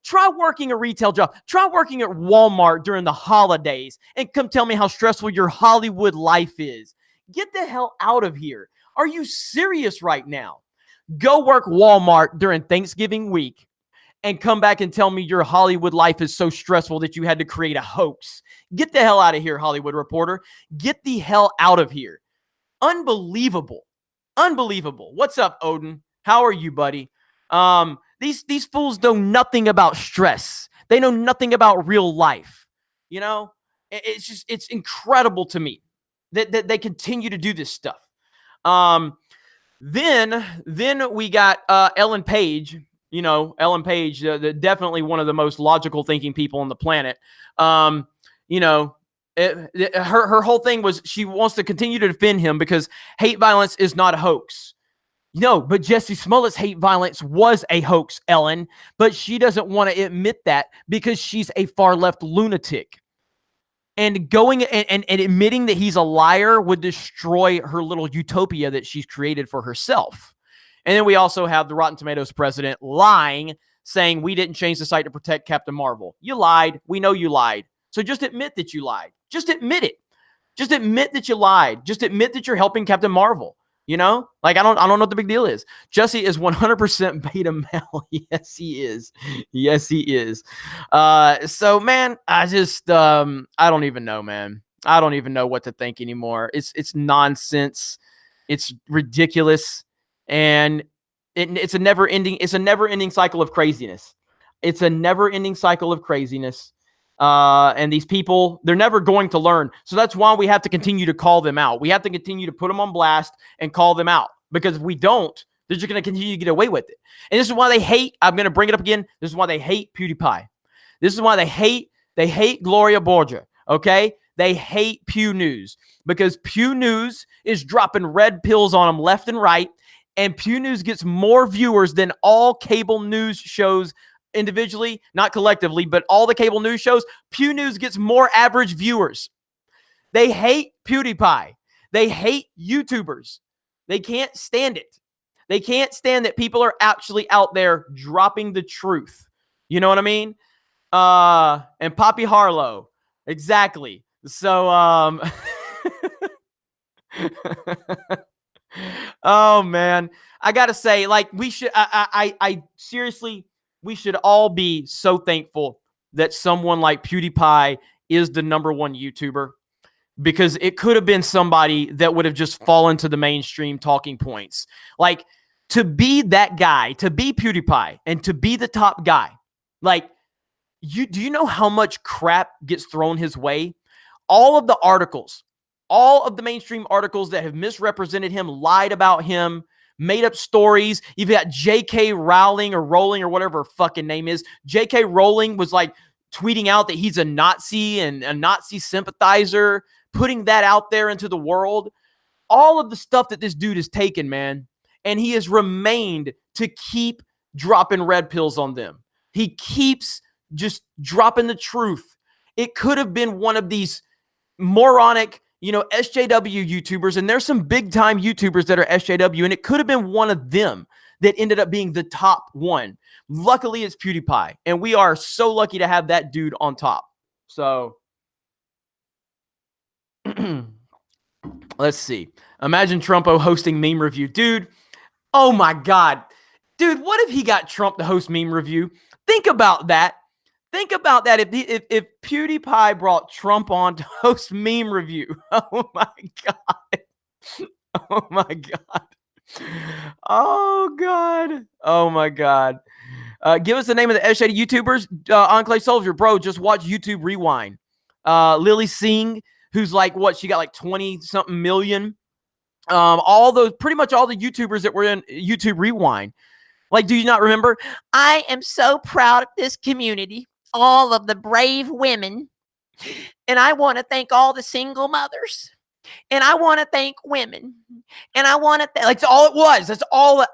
Try working a retail job. Try working at Walmart during the holidays and come tell me how stressful your Hollywood life is. Get the hell out of here. Are you serious right now? Go work Walmart during Thanksgiving week and come back and tell me your Hollywood life is so stressful that you had to create a hoax. Get the hell out of here, Hollywood Reporter. Get the hell out of here. Unbelievable. What's up, Odin? How are you, buddy? These fools know nothing about stress. They know nothing about real life. You know, it's incredible to me that they continue to do this stuff. Then we got Ellen Page. You know, Ellen Page, definitely one of the most logical thinking people on the planet. You know, her whole thing was she wants to continue to defend him because hate violence is not a hoax. No, but Jussie Smollett's hate violence was a hoax, Ellen, but she doesn't want to admit that because she's a far left lunatic. And going and admitting that he's a liar would destroy her little utopia that she's created for herself. And then we also have the Rotten Tomatoes president lying, saying we didn't change the site to protect Captain Marvel. You lied. We know you lied. So just admit that you lied. Just admit it. Just admit that you lied. Just admit that you're helping Captain Marvel. You know, like I don't know what the big deal is. Jussie is 100% beta male. Yes, he is. Yes, he is. So man, I just I don't even know, man. I don't even know what to think anymore. It's nonsense. It's ridiculous, and it's a never ending cycle of craziness. It's a never ending cycle of craziness. And these people, they're never going to learn. So that's why we have to continue to call them out. We have to continue to put them on blast and call them out. Because if we don't, they're just going to continue to get away with it. And this is why they hate, I'm going to bring it up again. This is why they hate PewDiePie. This is why they hate Gloria Borgia. Okay? They hate Pew News. Because Pew News is dropping red pills on them left and right. And Pew News gets more viewers than all cable news shows individually, not collectively, but all the cable news shows. Pew News gets more average viewers. They hate PewDiePie. They hate YouTubers. They can't stand it. They can't stand that people are actually out there dropping the truth. You know what I mean? And Poppy Harlow. Exactly. So, oh man, I gotta say, like, we should, I seriously, we should all be so thankful that someone like PewDiePie is the number one YouTuber, because it could have been somebody that would have just fallen to the mainstream talking points. Like, to be that guy, to be PewDiePie and to be the top guy, like, do you know how much crap gets thrown his way? All of the articles, all of the mainstream articles that have misrepresented him, lied about him, made up stories. You've got J.K. Rowling or Rowling or whatever her fucking name is. J.K. Rowling was like tweeting out that he's a Nazi and a Nazi sympathizer, putting that out there into the world. All of the stuff that this dude has taken, man, and he has remained to keep dropping red pills on them. He keeps just dropping the truth. It could have been one of these moronic, SJW YouTubers, and there's some big time YouTubers that are SJW, and it could have been one of them that ended up being the top one. Luckily, it's PewDiePie, and we are so lucky to have that dude on top. So, let's see. Imagine Trumpo hosting meme review. Dude, oh my God. Dude, what if he got Trump to host meme review? Think about that. Think about that if PewDiePie brought Trump on to host meme review. Oh my God. Oh my God. Oh God. Oh my God. Give us the name of the S-Shady YouTubers. Enclave Soldier, bro, just watch YouTube Rewind. Lily Singh, who's like, what? She got like 20-something million. Pretty much all the YouTubers that were in YouTube Rewind. Like, do you not remember? I am so proud of this community. All of the brave women. And I want to thank all the single mothers. And I want to thank women. And I want to like, that's all it was. That's all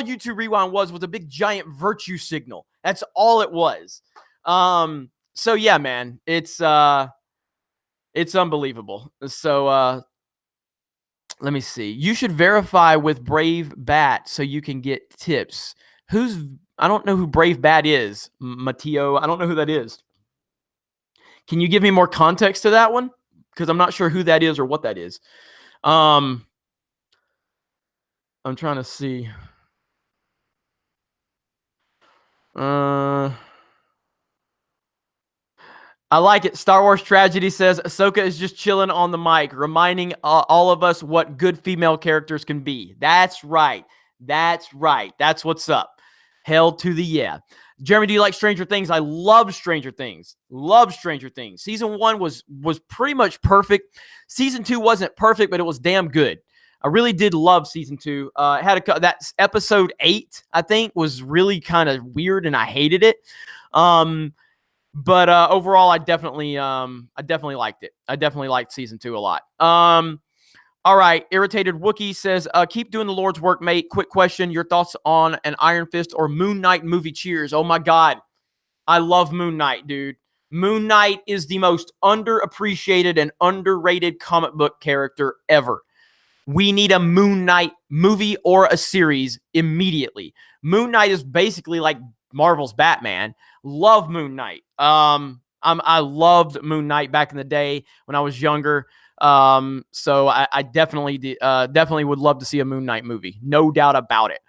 YouTube Rewind was a big giant virtue signal. That's all it was. So yeah, man, it's unbelievable. So let me see. You should verify with Brave Bat so you can get tips. I don't know who Brave Bat is, Matteo. I don't know who that is. Can you give me more context to that one? Because I'm not sure who that is or what that is. I'm trying to see. I like it. Star Wars Tragedy says Ahsoka is just chilling on the mic, reminding all of us what good female characters can be. That's right. That's right. That's what's up. Hell to the yeah. Jeremy, do you like Stranger Things? I love Stranger Things. Love Stranger Things. Season 1 was pretty much perfect. Season 2 wasn't perfect, but it was damn good. I really did love season 2. It had that episode 8, I think, was really kind of weird, and I hated it. But overall, I definitely liked it. I definitely liked season 2 a lot. All right. Irritated Wookie says, keep doing the Lord's work, mate. Quick question. Your thoughts on an Iron Fist or Moon Knight movie? Cheers. Oh, my God. I love Moon Knight, dude. Moon Knight is the most underappreciated and underrated comic book character ever. We need a Moon Knight movie or a series immediately. Moon Knight is basically like Marvel's Batman. Love Moon Knight. I loved Moon Knight back in the day when I was younger. So I definitely would love to see a Moon Knight movie. No doubt about it.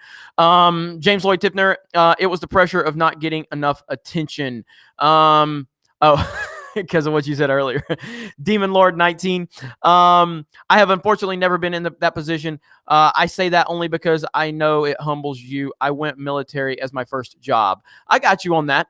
James Lloyd Tippner, it was the pressure of not getting enough attention. Because of what you said earlier. Demon Lord 19. I have unfortunately never been in that position. I say that only because I know it humbles you. I went military as my first job. I got you on that.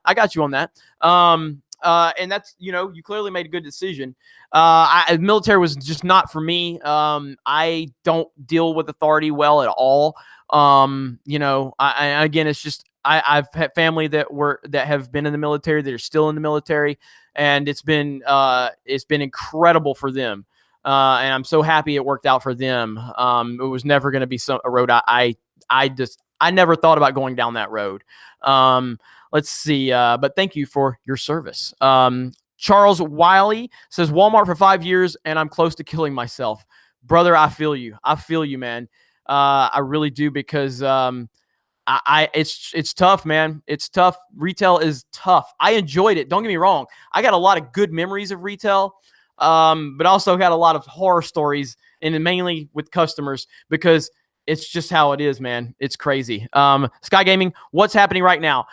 And that's, you clearly made a good decision. Military was just not for me. I don't deal with authority well at all. Again, it's just, I've had family that have been in the military, that are still in the military, and it's been incredible for them. And I'm so happy it worked out for them. It was never going to be a road I never thought about going down that road. Let's see. But thank you for your service. Charles Wiley says, Walmart for 5 years and I'm close to killing myself. Brother, I feel you. I feel you, man. I really do, because it's tough, man. It's tough. Retail is tough. I enjoyed it. Don't get me wrong. I got a lot of good memories of retail, but also got a lot of horror stories, and mainly with customers, because it's just how it is, man. It's crazy. Sky Gaming, what's happening right now?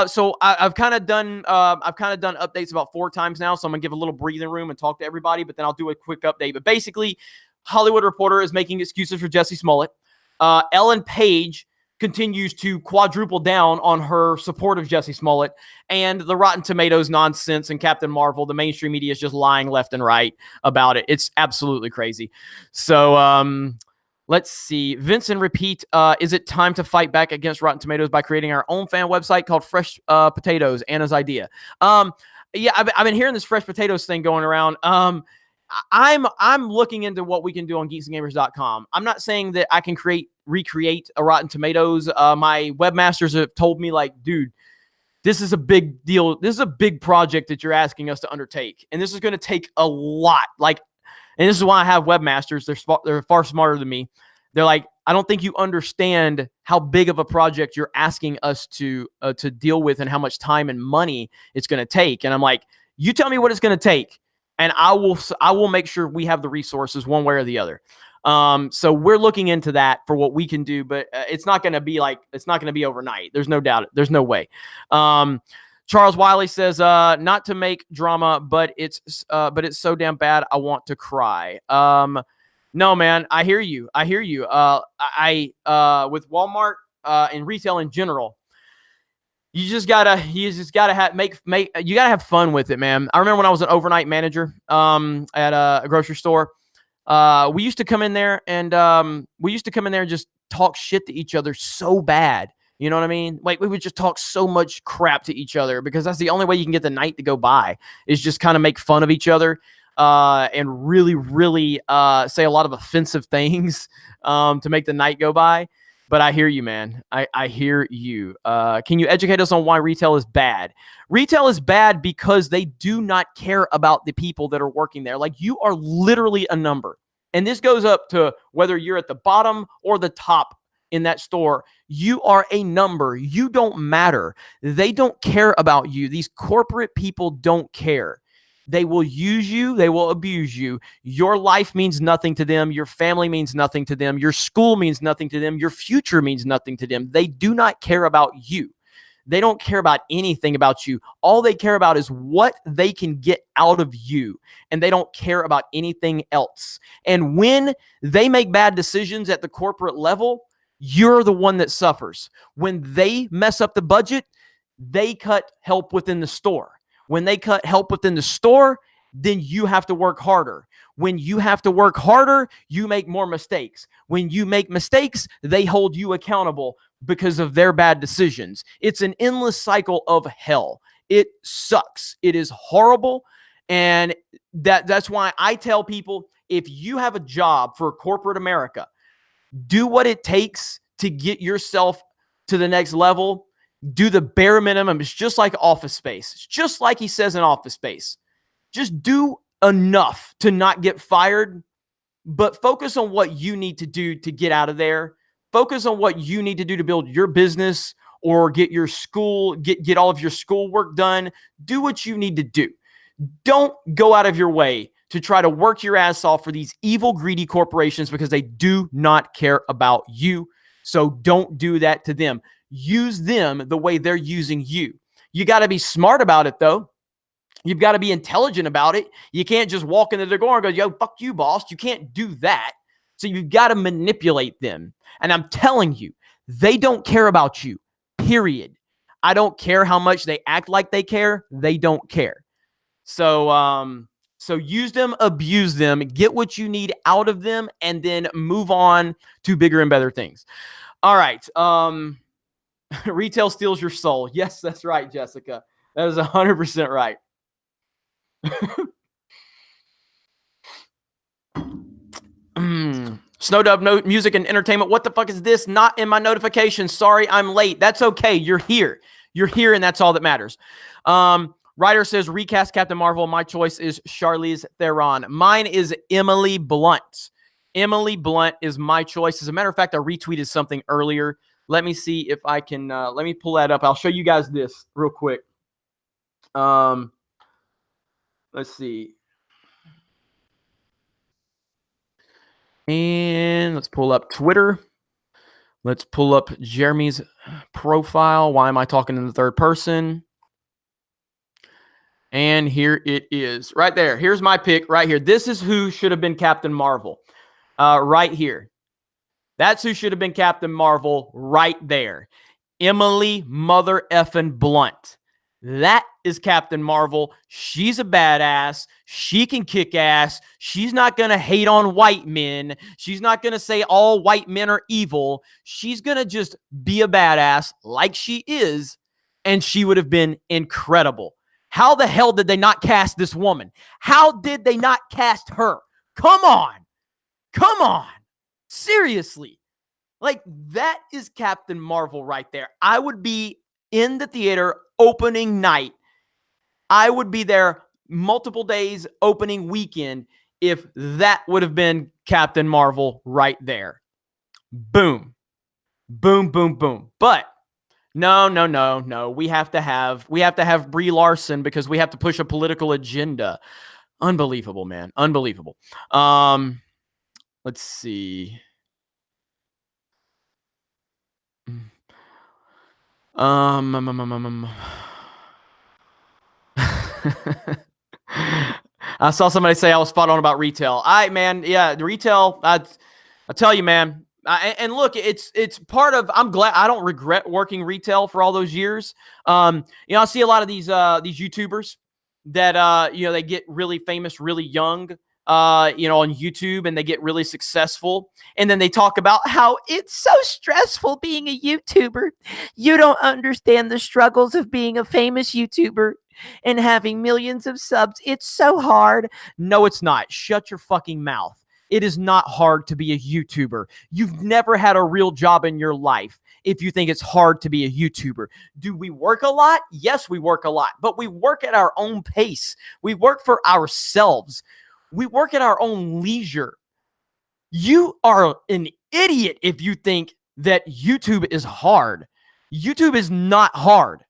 So I've kind of done updates about 4 times now. So I'm gonna give a little breathing room and talk to everybody, but then I'll do a quick update. But basically, Hollywood Reporter is making excuses for Jussie Smollett. Ellen Page continues to quadruple down on her support of Jussie Smollett, and the Rotten Tomatoes nonsense and Captain Marvel. The mainstream media is just lying left and right about it. It's absolutely crazy. So, let's see. Vincent Repeat, is it time to fight back against Rotten Tomatoes by creating our own fan website called Fresh Potatoes? Anna's idea. Yeah, I've been hearing this Fresh Potatoes thing going around. I'm looking into what we can do on geeksandgamers.com. I'm not saying that I can recreate a Rotten Tomatoes. My webmasters have told me, like, dude, this is a big deal. This is a big project that you're asking us to undertake, and this is going to take a lot. And this is why I have webmasters. They're far smarter than me. They're like, I don't think you understand how big of a project you're asking us to deal with, and how much time and money it's going to take. And I'm like, you tell me what it's going to take, and I will make sure we have the resources one way or the other. So we're looking into that for what we can do, but it's not going to be overnight. There's no doubt. There's no way. Charles Wiley says, not to make drama, but it's so damn bad. I want to cry. No, man, I hear you. I with Walmart, and retail in general, you just gotta have fun with it, man. I remember when I was an overnight manager, at a grocery store, we used to come in there and just talk shit to each other so bad. You know what I mean? Like, we would just talk so much crap to each other, because that's the only way you can get the night to go by, is just kind of make fun of each other, and really, really say a lot of offensive things to make the night go by. But I hear you, man. I hear you. Can you educate us on why retail is bad? Retail is bad because they do not care about the people that are working there. Like, you are literally a number. And this goes up to whether you're at the bottom or the top in that store. You are a number. You don't matter. They don't care about you. These corporate people don't care. They will use you. They will abuse you. Your life means nothing to them. Your family means nothing to them. Your school means nothing to them. Your future means nothing to them. They do not care about you. They don't care about anything about you. All they care about is what they can get out of you, and they don't care about anything else. And when they make bad decisions at the corporate level, you're the one that suffers. When they mess up the budget, they cut help within the store. When they cut help within the store, then you have to work harder. When you have to work harder, you make more mistakes. When you make mistakes, they hold you accountable because of their bad decisions. It's an endless cycle of hell. It sucks. It is horrible. And that's why I tell people, if you have a job for corporate America, do what it takes to get yourself to the next level. Do the bare minimum. It's just like Office Space. It's just like he says in Office Space. Just do enough to not get fired, but focus on what you need to do to get out of there. Focus on what you need to do to build your business or get your school, get all of your schoolwork done. Do what you need to do. Don't go out of your way to try to work your ass off for these evil, greedy corporations because they do not care about you. So don't do that to them. Use them the way they're using you. You got to be smart about it, though. You've got to be intelligent about it. You can't just walk into the door and go, yo, fuck you, boss. You can't do that. So you've got to manipulate them. And I'm telling you, they don't care about you, period. I don't care how much they act like they care. They don't care. So use them, abuse them, get what you need out of them, and then move on to bigger and better things. All right. Retail steals your soul. Yes, that's right, Jessica. That is 100% right. Snowdub, no music and entertainment. What the fuck is this? Not in my notifications. Sorry, I'm late. That's okay. You're here. You're here, and that's all that matters. Ryder says, recast Captain Marvel. My choice is Charlize Theron. Mine is Emily Blunt. Emily Blunt is my choice. As a matter of fact, I retweeted something earlier. Let me see if I can, let me pull that up. I'll show you guys this real quick. Let's see. And let's pull up Twitter. Let's pull up Jeremy's profile. Why am I talking in the third person? And here it is right there. Here's my pick right here. This is who should have been Captain Marvel right here. That's who should have been Captain Marvel right there. Emily mother effing Blunt. That is Captain Marvel. She's a badass. She can kick ass. She's not going to hate on white men. She's not going to say all white men are evil. She's going to just be a badass like she is, and she would have been incredible. How the hell did they not cast this woman? How did they not cast her? Come on. Come on. Seriously. Like, that is Captain Marvel right there. I would be in the theater opening night. I would be there multiple days opening weekend if that would have been Captain Marvel right there. Boom. Boom, boom, boom. But no. We have to have Brie Larson because we have to push a political agenda. Unbelievable, man. Unbelievable. Let's see. I saw somebody say I was spot on about retail. The retail, I tell you, man. And look, it's part of. I'm glad. I don't regret working retail for all those years. I see a lot of these YouTubers that they get really famous really young. On YouTube, and they get really successful, and then they talk about how it's so stressful being a YouTuber. You don't understand the struggles of being a famous YouTuber and having millions of subs. It's so hard. No, it's not. Shut your fucking mouth. It is not hard to be a YouTuber. You've never had a real job in your life if you think it's hard to be a YouTuber. Do we work a lot? Yes, we work a lot, but we work at our own pace. We work for ourselves. We work at our own leisure. You are an idiot if you think that YouTube is hard. YouTube is not hard.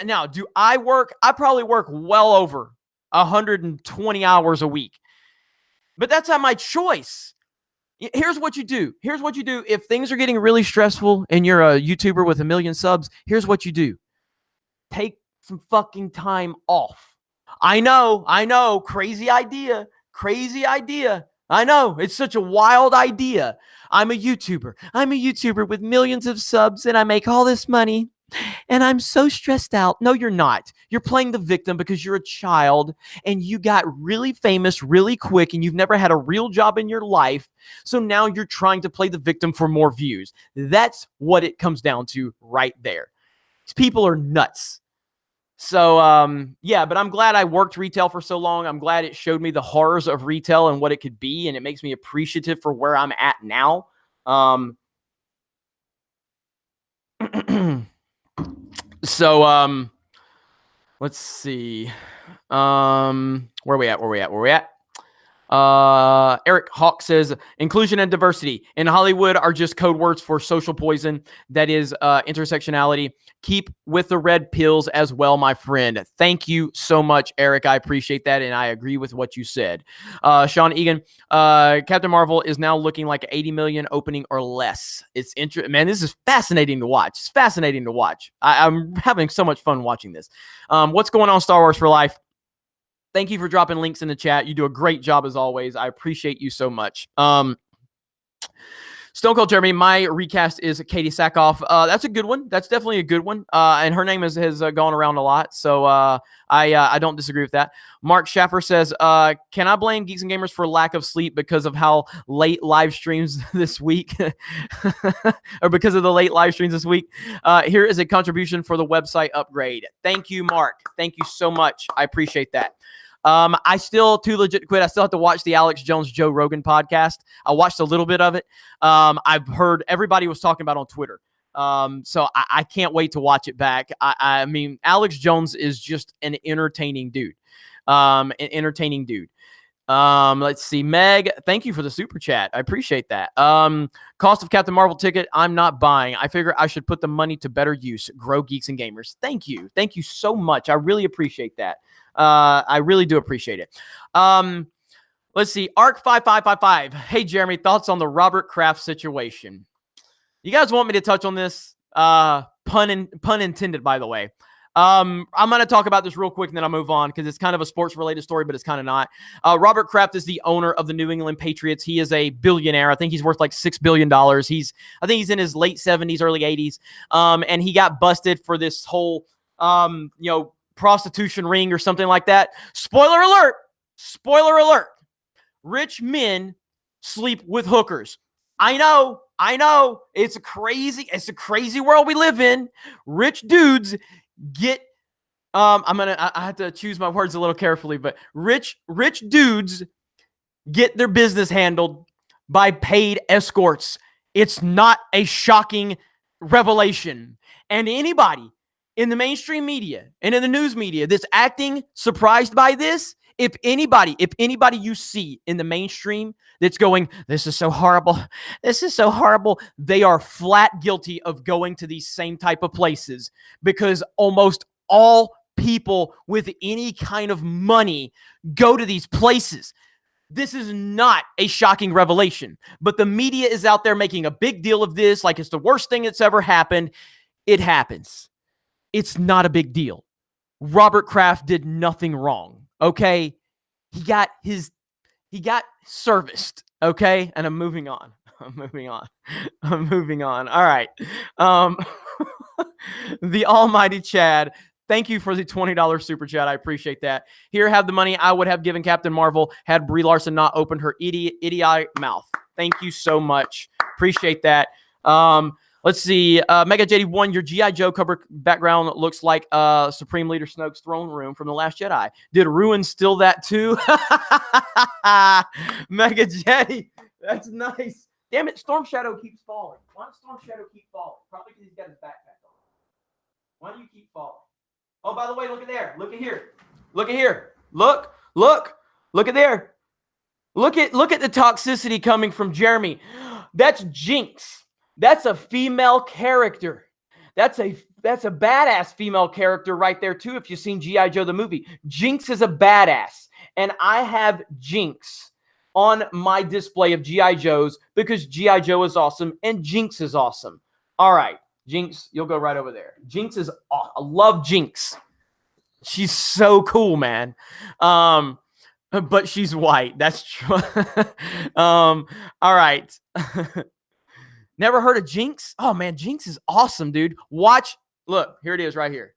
Now, do I work? I probably work well over 120 hours a week. But that's not my choice. Here's what you do. Here's what you do. If things are getting really stressful and you're a YouTuber with 1 million subs, here's what you do. Take some fucking time off. I know, crazy idea. I know. It's such a wild idea. I'm a YouTuber. I'm a YouTuber with millions of subs and I make all this money and I'm so stressed out. No, you're not. You're playing the victim because you're a child and you got really famous really quick and you've never had a real job in your life. So now you're trying to play the victim for more views. That's what it comes down to right there. These people are nuts. So, yeah, but I'm glad I worked retail for so long. I'm glad it showed me the horrors of retail and what it could be. And it makes me appreciative for where I'm at now. So, let's see. Where we at? Eric Hawk says inclusion and diversity in Hollywood are just code words for social poison. That is intersectionality. Keep with the red pills as well, my friend. Thank you so much, Eric. I appreciate that, and I agree with what you said. Sean Egan, Captain Marvel is now looking like 80 million opening or less. It's interesting, man. This is fascinating to watch. It's fascinating to watch. I'm having so much fun watching this. What's going on, Star Wars for Life? Thank you for dropping links in the chat. You do a great job as always. I appreciate you so much. Stone Cold Jeremy, my recast is Katie Sackhoff. That's a good one. That's definitely a good one. And her name has gone around a lot. So I don't disagree with that. Mark Schaffer says, can I blame Geeks and Gamers for lack of sleep because of how late live streams this week? Or because of the late live streams this week? Here is a contribution for the website upgrade. Thank you, Mark. Thank you so much. I appreciate that. I still, too legit to quit, I still have to watch the Alex Jones Joe Rogan podcast. I watched a little bit of it. I've heard everybody was talking about on Twitter. So I can't wait to watch it back. I mean, Alex Jones is just an entertaining dude. Let's see. Meg, thank you for the super chat. I appreciate that. Cost of Captain Marvel ticket, I'm not buying. I figure I should put the money to better use. Grow Geeks and Gamers. Thank you. Thank you so much. I really appreciate that. I really do appreciate it. Let's see. Arc5555. Hey, Jeremy, thoughts on the Robert Kraft situation? You guys want me to touch on this? Pun intended, by the way. I'm going to talk about this real quick and then I'll move on because it's kind of a sports related story, but it's kind of not. Robert Kraft is the owner of the New England Patriots. He is a billionaire. I think he's worth like $6 billion. I think he's in his late 70s, early 80s. And he got busted for this whole, prostitution ring or something like that. Spoiler alert. Rich men sleep with hookers. I know. It's a crazy world we live in. Rich dudes get I have to choose my words a little carefully, but rich dudes get their business handled by paid escorts. It's not a shocking revelation. And anybody in the mainstream media and in the news media that's acting surprised by this, if anybody you see in the mainstream that's going, this is so horrible, they are flat guilty of going to these same type of places because almost all people with any kind of money go to these places. This is not a shocking revelation, but the media is out there making a big deal of this like it's the worst thing that's ever happened. It happens. It's not a big deal. Robert Kraft did nothing wrong. Okay. He got serviced. Okay. And I'm moving on. All right. The almighty Chad. Thank you for the $20 super chat. I appreciate that. Here, have the money I would have given Captain Marvel had Brie Larson not opened her idiot mouth. Thank you so much. Appreciate that. Let's see. Mega JD1, your G.I. Joe cover background looks like Supreme Leader Snoke's throne room from The Last Jedi. Did Ruin steal that too? Mega JD, that's nice. Damn it, Storm Shadow keeps falling. Why does Storm Shadow keep falling? Probably because he's got his backpack on. Why do you keep falling? Oh, by the way, look at there. Look at here. Look at here. Look at there. Look at the toxicity coming from Jeremy. That's Jinx. That's a female character. That's a badass female character right there too. If you've seen G.I. Joe the movie, Jinx is a badass, and I have Jinx on my display of G.I. Joes because G.I. Joe is awesome and Jinx is awesome. All right, Jinx, you'll go right over there. Jinx is awesome. I love Jinx. She's so cool, man. But she's white. That's true. All right. Never heard of Jinx? Oh man, Jinx is awesome, dude. Watch. Look, here it is right here.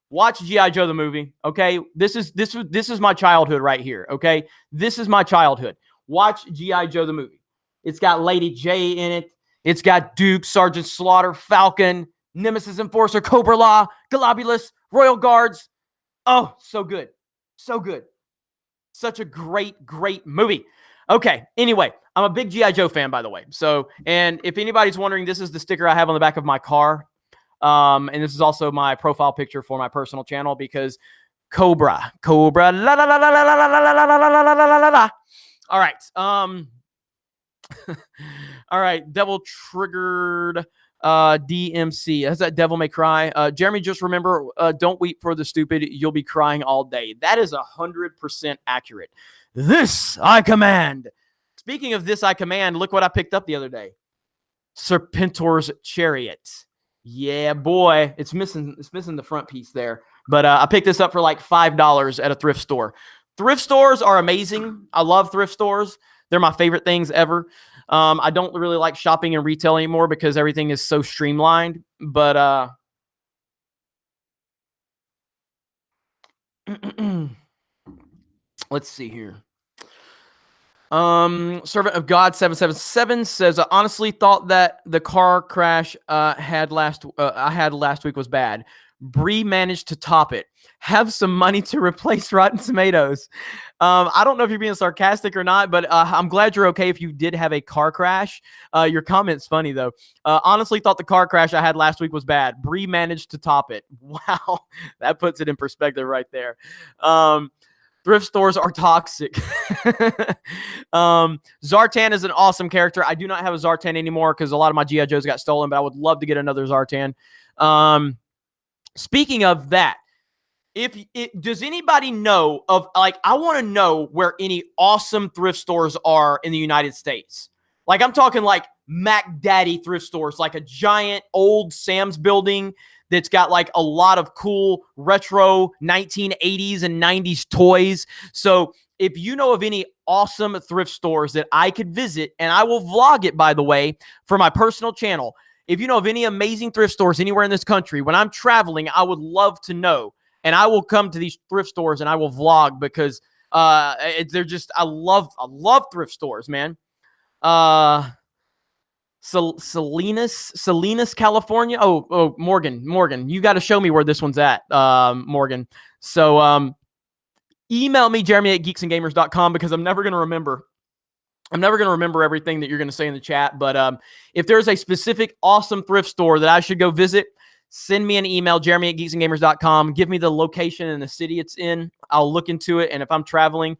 Watch G.I. Joe the movie. Okay. This is my childhood right here. Okay. This is my childhood. Watch G.I. Joe the movie. It's got Lady J in it. It's got Duke, Sergeant Slaughter, Falcon, Nemesis Enforcer, Cobra Law, Globulus, Royal Guards. Oh, so good. So good. Such a great, great movie. Okay. Anyway, I'm a big G.I. Joe fan, by the way. So, and if anybody's wondering, this is the sticker I have on the back of my car. And this is also my profile picture for my personal channel because Cobra, la la la la la la la la la la la la la la. All right. All right. Devil triggered DMC. That's that Devil May Cry. Jeremy, just remember, don't weep for the stupid. You'll be crying all day. That is 100% accurate. This I command. Speaking of this I command, look what I picked up the other day. Serpentor's Chariot. Yeah, boy. It's missing the front piece there. But I picked this up for like $5 at a thrift store. Thrift stores are amazing. I love thrift stores. They're my favorite things ever. I don't really like shopping in retail anymore because everything is so streamlined. But let's see here. Servant of God 777 says, I honestly thought that the car crash I had last week was bad. Bree managed to top it. Have some money to replace Rotten Tomatoes. I don't know if you're being sarcastic or not, but I'm glad you're okay if you did have a car crash. Your comment's funny, though. Honestly thought the car crash I had last week was bad. Bree managed to top it. Wow. That puts it in perspective right there. Thrift stores are toxic. Zartan is an awesome character. I do not have a Zartan anymore because a lot of my G.I. Joes got stolen, but I would love to get another Zartan. Speaking of that, does anybody know of, like, I want to know where any awesome thrift stores are in the United States. Like, I'm talking like Mac Daddy thrift stores, like a giant old Sam's building that's got like a lot of cool retro 1980s and 90s toys. So if you know of any awesome thrift stores that I could visit, and I will vlog it, by the way, for my personal channel. If you know of any amazing thrift stores anywhere in this country, when I'm traveling, I would love to know. And I will come to these thrift stores and I will vlog because they're just, I love thrift stores, man. Salinas, California. Oh, Morgan, you got to show me where this one's at, Morgan. So email me, jeremy@geeksandgamers.com, because I'm never going to remember everything that you're going to say in the chat. But if there's a specific awesome thrift store that I should go visit, send me an email, jeremy@geeksandgamers.com. Give me the location and the city it's in. I'll look into it. And if I'm traveling,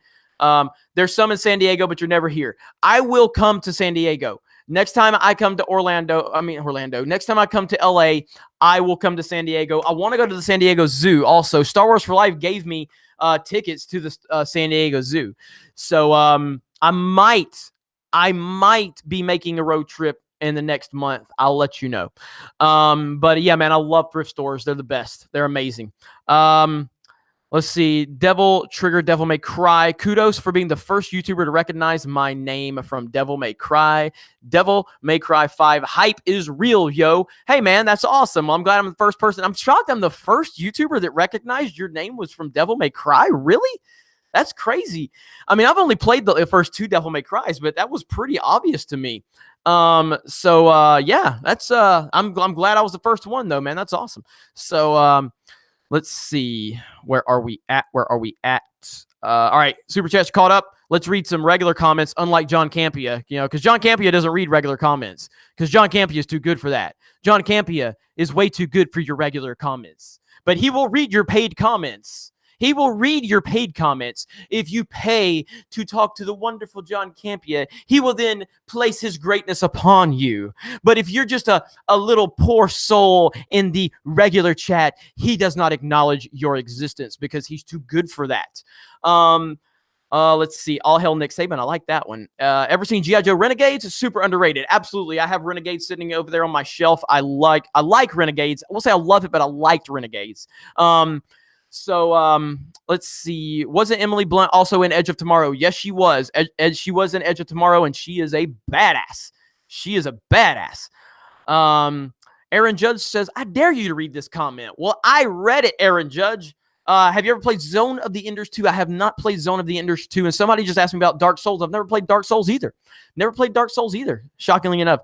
there's some in San Diego, but you're never here. I will come to San Diego. Next time I come to Orlando. Next time I come to LA, I will come to San Diego. I want to go to the San Diego Zoo also. Star Wars for Life gave me tickets to the San Diego Zoo. So I might be making a road trip in the next month. I'll let you know. But yeah, man, I love thrift stores. They're the best. They're amazing. Let's see. Devil May Cry. Kudos for being the first YouTuber to recognize my name from Devil May Cry. Devil May Cry 5. Hype is real, yo. Hey, man, that's awesome. Well, I'm glad I'm the first person. I'm shocked I'm the first YouTuber that recognized your name was from Devil May Cry. Really? That's crazy. I mean, I've only played the first 2 Devil May Cries, but that was pretty obvious to me. Yeah, that's I'm glad I was the first one though, man. That's awesome. So let's see. Where are we at? All right, Super Chat's caught up. Let's read some regular comments, unlike John Campia, because John Campia doesn't read regular comments because John Campia is too good for that. John Campia is way too good for your regular comments, but he will read your paid comments. He will read your paid comments. If you pay to talk to the wonderful John Campia, he will then place his greatness upon you. But if you're just a little poor soul in the regular chat, he does not acknowledge your existence because he's too good for that. Let's see. All hail Nick Saban. I like that one. Ever seen G.I. Joe Renegades? Super underrated. Absolutely. I have Renegades sitting over there on my shelf. I like Renegades. I will say I love it, but I liked Renegades. So let's see. Wasn't Emily Blunt also in Edge of Tomorrow? Yes, she was. She was in Edge of Tomorrow, and she is a badass. She is a badass. Aaron Judge says, I dare you to read this comment. Well, I read it, Aaron Judge. Have you ever played Zone of the Enders 2? I have not played Zone of the Enders 2. And somebody just asked me about Dark Souls. I've never played Dark Souls either. Shockingly enough.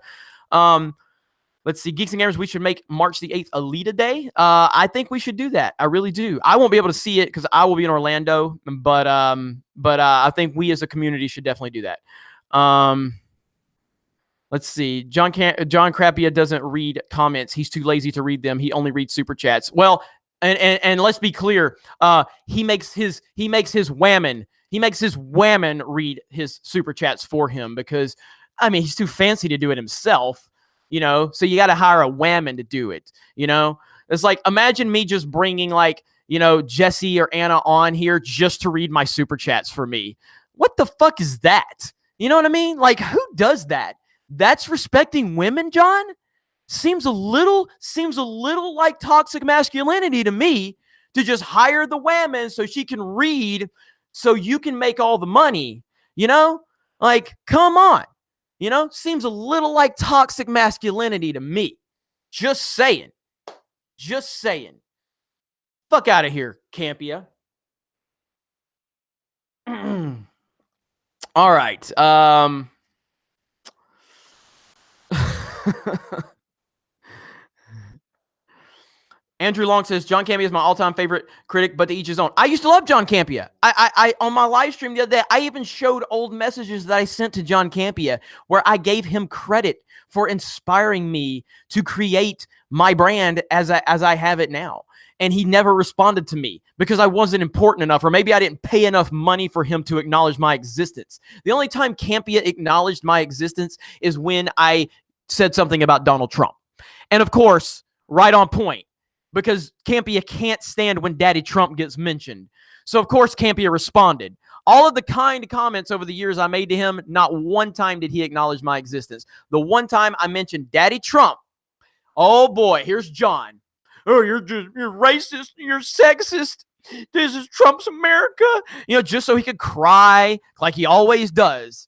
Let's see. Geeks and Gamers, we should make March the 8th Alita Day. I think we should do that. I really do. I won't be able to see it because I will be in Orlando. But I think we as a community should definitely do that. Let's see. John Crappia doesn't read comments. He's too lazy to read them. He only reads super chats. Well, and let's be clear. He makes his whammon read his super chats for him because I mean he's too fancy to do it himself. So you got to hire a whammon to do it. It's like imagine me just bringing like Jussie or Anna on here just to read my super chats for me. What the fuck is that? You know what I mean? Like who does that? That's respecting women, John? Seems a little like toxic masculinity to me to just hire the whammon so she can read so you can make all the money. Like, come on. Seems a little like toxic masculinity to me. Just saying. Fuck out of here, Campia. All right. Andrew Long says, John Campia is my all-time favorite critic, but to each his own. I used to love John Campia. I on my live stream the other day, I even showed old messages that I sent to John Campia where I gave him credit for inspiring me to create my brand as I have it now. And he never responded to me because I wasn't important enough, or maybe I didn't pay enough money for him to acknowledge my existence. The only time Campia acknowledged my existence is when I said something about Donald Trump. And of course, right on point. Because Campia can't stand when Daddy Trump gets mentioned. So, of course, Campia responded. All of the kind comments over the years I made to him, not one time did he acknowledge my existence. The one time I mentioned Daddy Trump, oh boy, here's John. Oh, you're racist, you're sexist. This is Trump's America. Just so he could cry like he always does.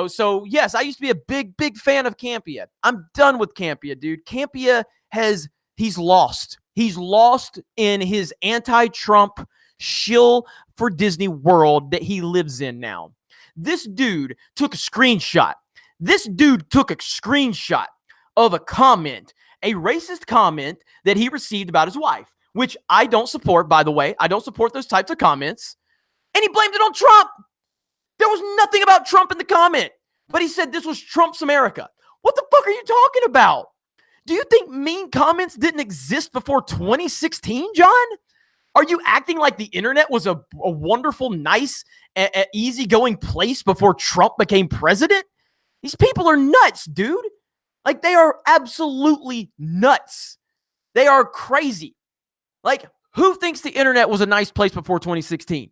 So yes, I used to be a big fan of Campia. I'm done with Campia, dude. Campia he's lost. He's lost in his anti-Trump shill for Disney World that he lives in now. This dude took a screenshot. Of a comment, a racist comment that he received about his wife, which I don't support, by the way. I don't support those types of comments. And he blamed it on Trump. There was nothing about Trump in the comment, but he said this was Trump's America. What the fuck are you talking about? Do you think mean comments didn't exist before 2016, John? Are you acting like the internet was a wonderful, nice, easygoing place before Trump became president? These people are nuts, dude. Like, they are absolutely nuts. They are crazy. Like, who thinks the internet was a nice place before 2016?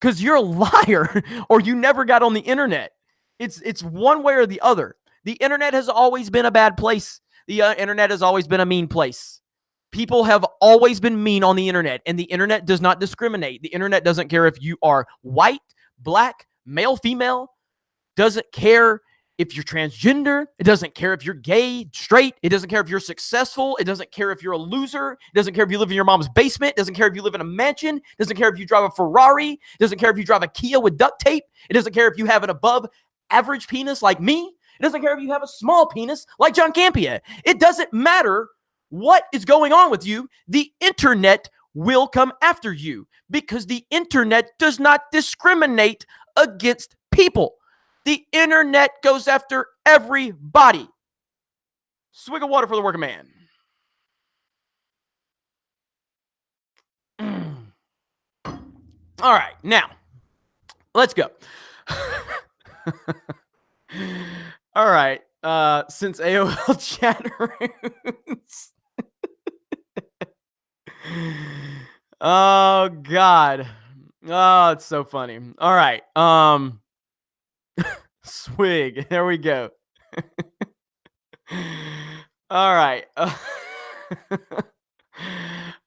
Because you're a liar or you never got on the internet. It's one way or the other. The internet has always been a bad place. The internet has always been a mean place. People have always been mean on the internet, and the internet does not discriminate. The internet doesn't care if you are white, black, male, female. Doesn't care if you're transgender. It doesn't care if you're gay, straight. It doesn't care if you're successful. It doesn't care if you're a loser. It doesn't care if you live in your mom's basement. It doesn't care if you live in a mansion. It doesn't care if you drive a Ferrari. It doesn't care if you drive a Kia with duct tape. It doesn't care if you have an above average penis like me. It doesn't care if you have a small penis like John Campia. It doesn't matter what is going on with you. The internet will come after you because the internet does not discriminate against people. The internet goes after everybody. Swig of water for the working man. All right, now, let's go. All right, since AOL chat rooms. Oh, God. Oh, it's so funny. All right, swig. There we go. All right.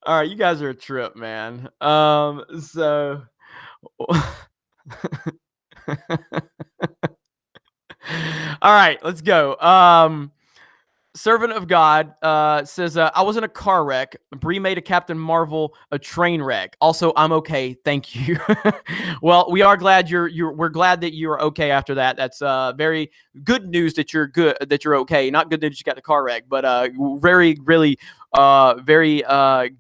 All right, you guys are a trip, man. So all right, let's go. Servant of God says, I was in a car wreck. Brie made a Captain Marvel a train wreck. Also, I'm okay. Thank you. Well, we are glad we're glad that you're okay after that. That's very good news that you're okay. Not good news you got the car wreck, but very, really very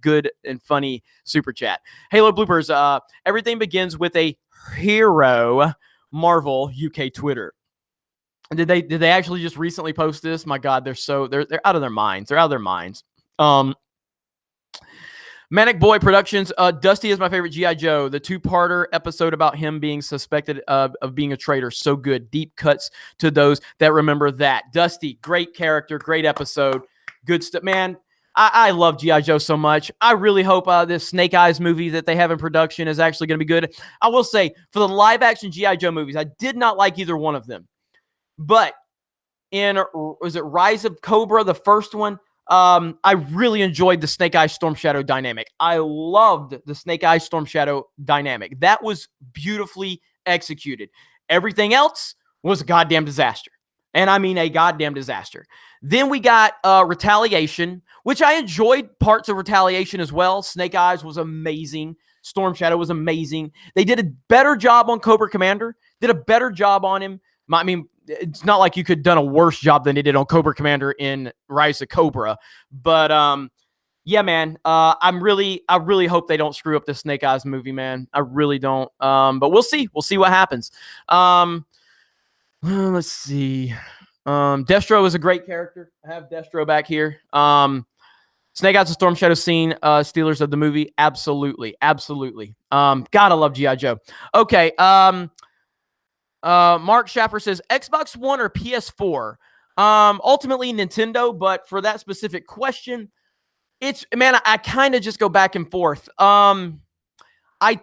good and funny super chat. Halo bloopers. Everything begins with a hero Marvel UK Twitter. Did they actually just recently post this? My God, they're out of their minds. They're out of their minds. Manic Boy Productions. Dusty is my favorite G.I. Joe. The 2-parter episode about him being suspected of being a traitor. So good. Deep cuts to those that remember that. Dusty, great character, great episode. Good stuff. Man, I love G.I. Joe so much. I really hope this Snake Eyes movie that they have in production is actually going to be good. I will say, for the live-action G.I. Joe movies, I did not like either one of them. But was it Rise of Cobra, the first one? I really enjoyed the Snake Eyes Storm Shadow dynamic. I loved the Snake Eyes Storm Shadow dynamic. That was beautifully executed. Everything else was a goddamn disaster. And I mean a goddamn disaster. Then we got Retaliation, which I enjoyed parts of Retaliation as well. Snake Eyes was amazing. Storm Shadow was amazing. They did a better job on Cobra Commander. Did a better job on him. I mean, it's not like you could have done a worse job than they did on Cobra Commander in Rise of Cobra. But yeah, man, I really hope they don't screw up the Snake Eyes movie, man. I really don't. But we'll see. We'll see what happens. Let's see. Destro is a great character. I have Destro back here. Snake Eyes and Storm Shadow scene, Steelers of the movie. Absolutely. Absolutely. Gotta love G.I. Joe. Okay. Mark Schaffer says Xbox One or PS4. Ultimately Nintendo, but for that specific question, it's, man, I kind of just go back and forth. I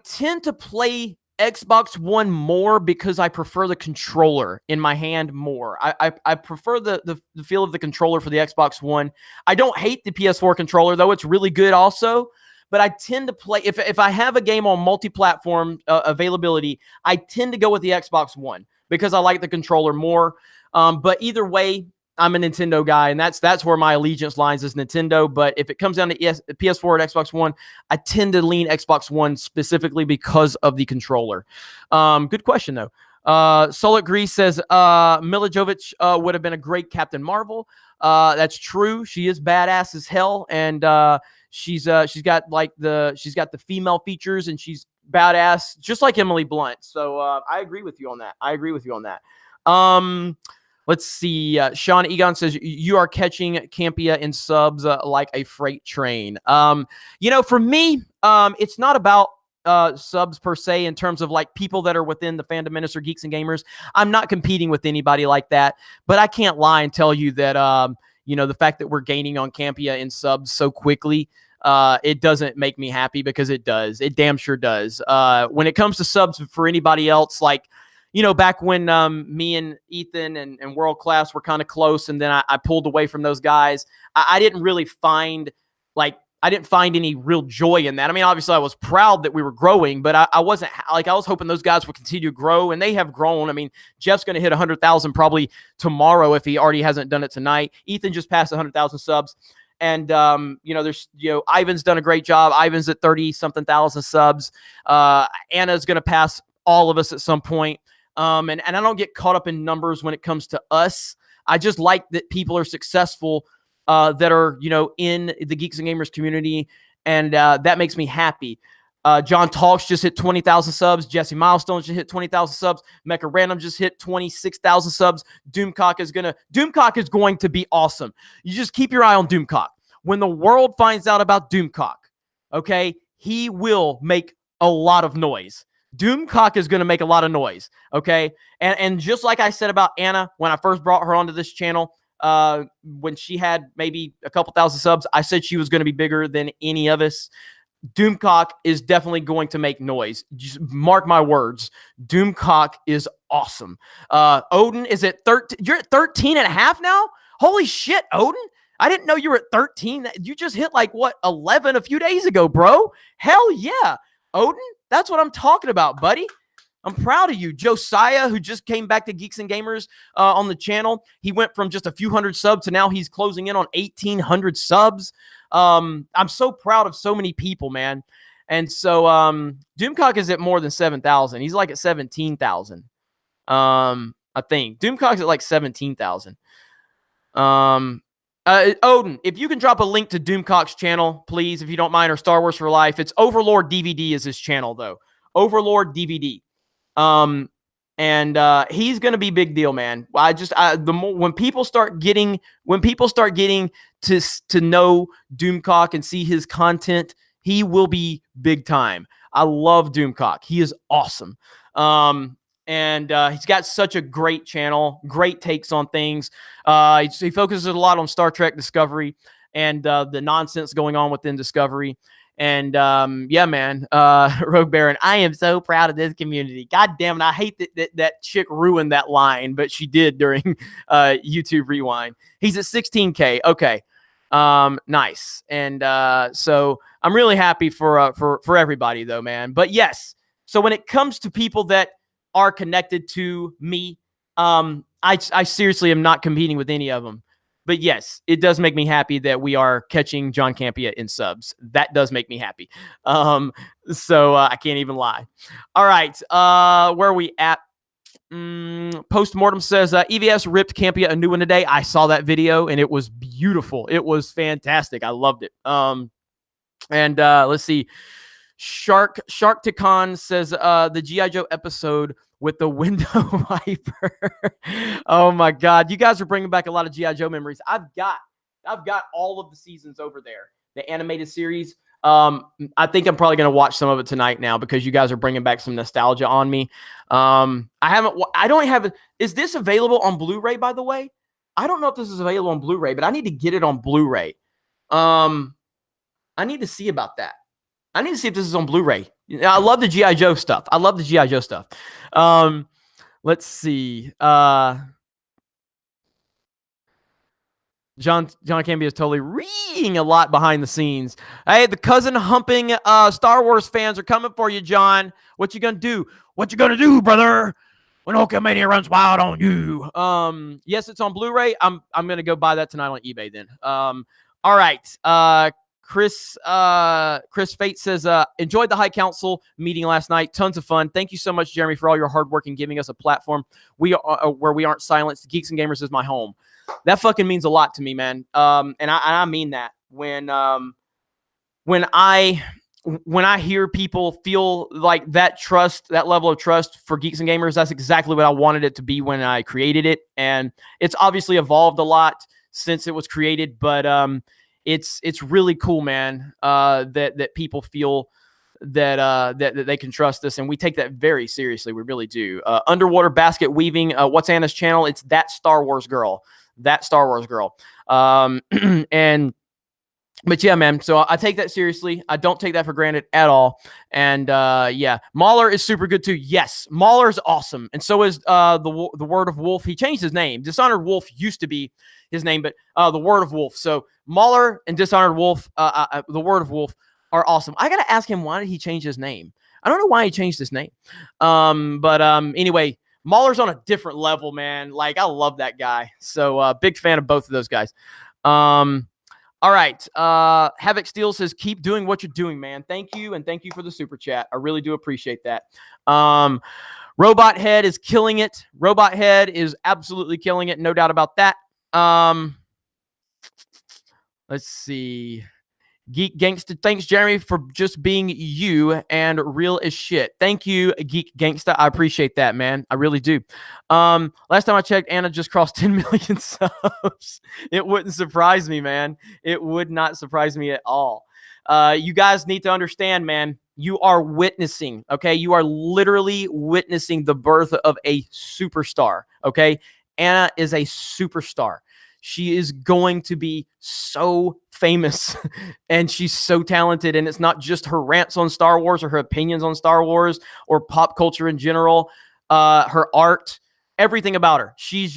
tend to play Xbox One more because I prefer the controller in my hand more. I prefer the feel of the controller for the Xbox One. I don't hate the PS4 controller, though. It's really good also. But I tend to play, if I have a game on multi-platform availability, I tend to go with the Xbox One because I like the controller more. But either way, I'm a Nintendo guy, and that's where my allegiance lies is Nintendo. But if it comes down to PS4 and Xbox One, I tend to lean Xbox One specifically because of the controller. Good question, though. Solid Grease says Mila Jovovich would have been a great Captain Marvel. That's true. She is badass as hell, and she's got the female features, and she's badass just like Emily Blunt. So I agree with you on that. Let's see. Sean Egon says you are catching Campia in subs like a freight train. For me, it's not about subs per se in terms of like people that are within the fandom minister geeks and gamers. I'm not competing with anybody like that, but I can't lie and tell you that the fact that we're gaining on Campia in subs so quickly, it doesn't make me happy, because it does. It damn sure does. When it comes to subs for anybody else, like, back when me and Ethan and World Class were kind of close, and then I pulled away from those guys, I didn't really find any real joy in that. I mean, obviously I was proud that we were growing, but I wasn't like, I was hoping those guys would continue to grow, and they have grown. I mean, Jeff's going to hit 100,000 probably tomorrow if he already hasn't done it tonight. Ethan just passed 100,000 subs. And, Ivan's done a great job. Ivan's at 30-something thousand subs. Anna's going to pass all of us at some point. And I don't get caught up in numbers when it comes to us. I just like that people are successful that are, in the Geeks and Gamers community, and that makes me happy. John Talks just hit 20,000 subs. Jesse Milestones just hit 20,000 subs. Mecha Random just hit 26,000 subs. Doomcock is going to be awesome. You just keep your eye on Doomcock. When the world finds out about Doomcock, okay, he will make a lot of noise. Doomcock is going to make a lot of noise, okay? And just like I said about Anna when I first brought her onto this channel, when she had maybe a couple thousand subs, I said she was going to be bigger than any of us. Doomcock is definitely going to make noise. Just mark my words. Doomcock is awesome. Odin is at 13. You're at 13 and a half now? Holy shit, Odin. I didn't know you were at 13. You just hit like, what, 11 a few days ago, bro. Hell yeah. Odin, that's what I'm talking about, buddy. I'm proud of you. Josiah, who just came back to Geeks and Gamers on the channel, he went from just a few hundred subs to now he's closing in on 1,800 subs. I'm so proud of so many people, man. And so Doomcock is at more than 7,000. He's like at 17,000. I think Doomcock's at like 17,000. Odin, if you can drop a link to Doomcock's channel, please, if you don't mind, or Star Wars for Life. It's Overlord DVD is his channel, though. Overlord DVD. And he's gonna be big deal, man. When people start getting to know Doomcock and see his content, he will be big time. I love Doomcock. He is awesome. And he's got such a great channel, great takes on things. He focuses a lot on Star Trek Discovery and the nonsense going on within Discovery. And yeah, man, Rogue Baron, I am so proud of this community. God damn it, I hate that chick ruined that line, but she did during YouTube Rewind. He's at 16K. Okay, nice. And so I'm really happy for everybody, though, man. But yes, so when it comes to people that are connected to me, I seriously am not competing with any of them. But yes, it does make me happy that we are catching John Campea in subs. That does make me happy. So I can't even lie. All right, where are we at? Postmortem says EVS ripped Campea a new one today. I saw that video and it was beautiful. It was fantastic. I loved it. And let's see. Shark Ticon says the G.I. Joe episode with the window wiper. Oh my God. You guys are bringing back a lot of G.I. Joe memories. I've got all of the seasons over there, the animated series. I think I'm probably going to watch some of it tonight now because you guys are bringing back some nostalgia on me. Is this available on Blu-ray, by the way? I don't know if this is available on Blu-ray, but I need to get it on Blu-ray. I need to see about that. I need to see if this is on Blu-ray. I love the G.I. Joe stuff. Let's see. John Campea is totally reading a lot behind the scenes. Hey, the cousin humping Star Wars fans are coming for you, John. What you gonna do? What you gonna do, brother? When Hulkamania runs wild on you. Yes, it's on Blu-ray. I'm gonna go buy that tonight on eBay then. All right. Chris Fate says, enjoyed the High Council meeting last night. Tons of fun. Thank you so much, Jeremy, for all your hard work and giving us a platform where we aren't silenced. Geeks and Gamers is my home. That fucking means a lot to me, man. And I mean that. When I hear people feel like that level of trust for Geeks and Gamers, that's exactly what I wanted it to be when I created it. And it's obviously evolved a lot since it was created, but it's really cool, man, that people feel that they can trust us, and we take that very seriously. We really do. Underwater basket weaving. What's Anna's channel? It's That Star Wars Girl. But yeah, man. So I take that seriously. I don't take that for granted at all. And yeah, Mauler is super good too. Yes, Mauler is awesome, and so is the Word of Wolf. He changed his name. Dishonored Wolf used to be his name, but the Word of Wolf. So Mauler and Dishonored Wolf, the Word of Wolf, are awesome. I gotta ask him, why did he change his name? I don't know why he changed his name. But anyway, Mauler's on a different level, man. Like, I love that guy. So big fan of both of those guys. All right. Havoc Steel says, keep doing what you're doing, man. Thank you. And thank you for the super chat. I really do appreciate that. Robot Head is killing it. Robot Head is absolutely killing it. No doubt about that. Let's see. Geek Gangsta. Thanks, Jeremy, for just being you and real as shit. Thank you, Geek Gangsta. I appreciate that, man. I really do. Last time I checked, Anna just crossed 10 million subs. It wouldn't surprise me, man. It would not surprise me at all. You guys need to understand, man. You are witnessing, okay? You are literally witnessing the birth of a superstar, okay? Anna is a superstar. She is going to be so famous and she's so talented. And it's not just her rants on Star Wars or her opinions on Star Wars or pop culture in general, her art, everything about her. She's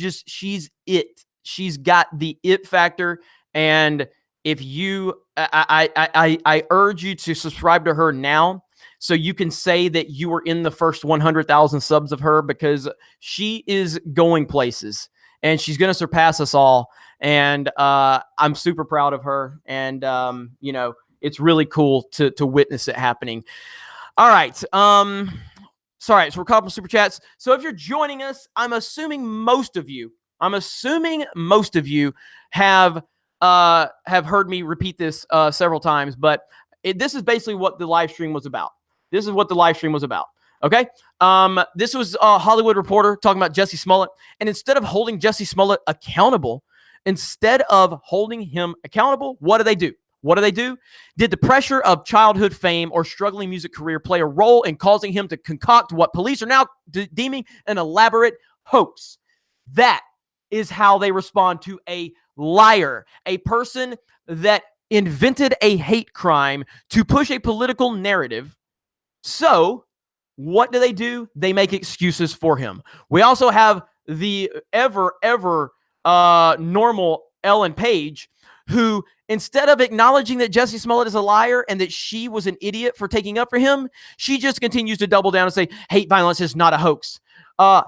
it. She's got the it factor. And if you, I urge you to subscribe to her now, so you can say that you were in the first 100,000 subs of her, because she is going places and she's going to surpass us all. And I'm super proud of her. And, it's really cool to witness it happening. All right. Sorry. So we're caught up with super chats. So if you're joining us, I'm assuming most of you have heard me repeat this several times, but this is basically what the live stream was about. Okay. This was a Hollywood Reporter talking about Jussie Smollett. And instead of holding Jussie Smollett accountable, what do they do? Did the pressure of childhood fame or struggling music career play a role in causing him to concoct what police are now deeming an elaborate hoax? That is how they respond to a liar, a person that invented a hate crime to push a political narrative. So what do? They make excuses for him. We also have the ever normal Ellen Page, who, instead of acknowledging that Jussie Smollett is a liar and that she was an idiot for taking up for him, she just continues to double down and say hate violence is not a hoax.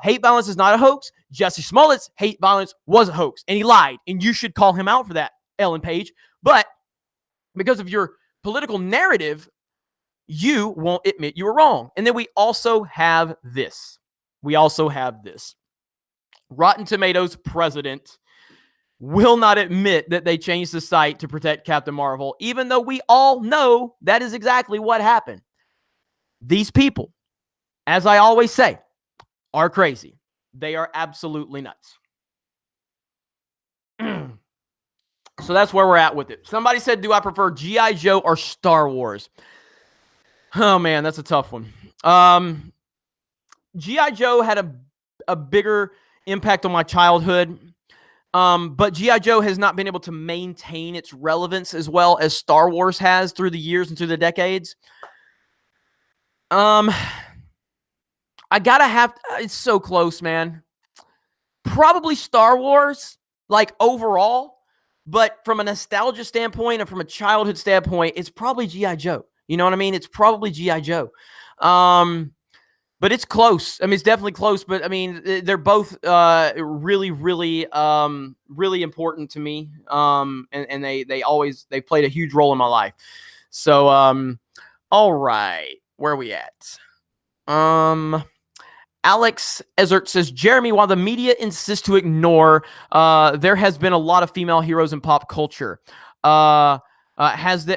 Hate violence is not a hoax. Jussie Smollett's hate violence was a hoax, and he lied, and you should call him out for that, Ellen Page. But because of your political narrative, you won't admit you were wrong. And then we also have this. Rotten Tomatoes president will not admit that they changed the site to protect Captain Marvel, even though we all know that is exactly what happened. These people, as I always say, are crazy. They are absolutely nuts. So that's where we're at with it. Somebody said, do I prefer G.I. Joe or Star Wars? Oh, man, that's a tough one. G.I. Joe had a bigger impact on my childhood. But G.I. Joe has not been able to maintain its relevance as well as Star Wars has through the years and through the decades. It's so close, man. Probably Star Wars, like overall, but from a nostalgia standpoint and from a childhood standpoint, it's probably G.I. Joe. You know what I mean? It's probably G.I. Joe. But it's close. I mean, it's definitely close, but I mean, they're both really, really, really important to me. And they've played a huge role in my life. So, all right, where are we at? Alex Ezert says, Jeremy, while the media insists to ignore, there has been a lot of female heroes in pop culture. There has been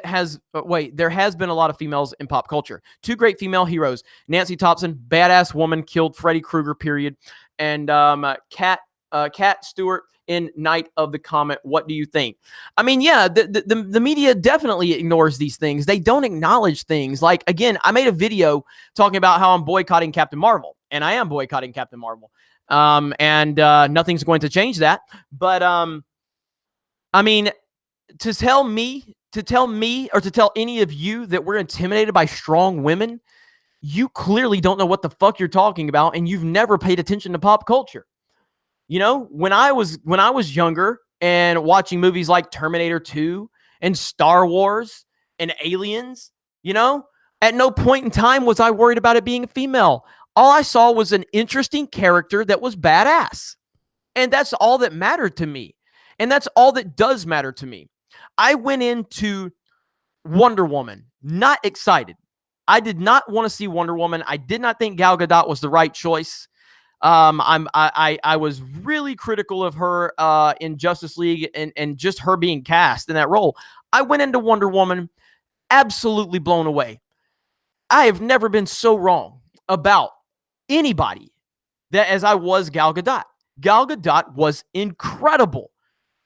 a lot of females in pop culture. Two great female heroes: Nancy Thompson, badass woman, killed Freddy Krueger, period, and Kat Stewart in Night of the Comet. What do you think? I mean, yeah, the media definitely ignores these things. They don't acknowledge things. Like, again, I made a video talking about how I'm boycotting Captain Marvel, and I am boycotting Captain Marvel. And nothing's going to change that. But I mean, to tell me or to tell any of you that we're intimidated by strong women, you clearly don't know what the fuck you're talking about, and you've never paid attention to pop culture. You know, when I was younger and watching movies like Terminator 2 and Star Wars and Aliens, you know, at no point in time was I worried about it being a female. All I saw was an interesting character that was badass. And that's all that mattered to me. And that's all that does matter to me. I went into Wonder Woman not excited. I did not want to see Wonder Woman. I did not think Gal Gadot was the right choice. I was really critical of her in Justice League and just her being cast in that role. I went into Wonder Woman absolutely blown away. I have never been so wrong about anybody that as I was Gal Gadot. Gal Gadot was incredible.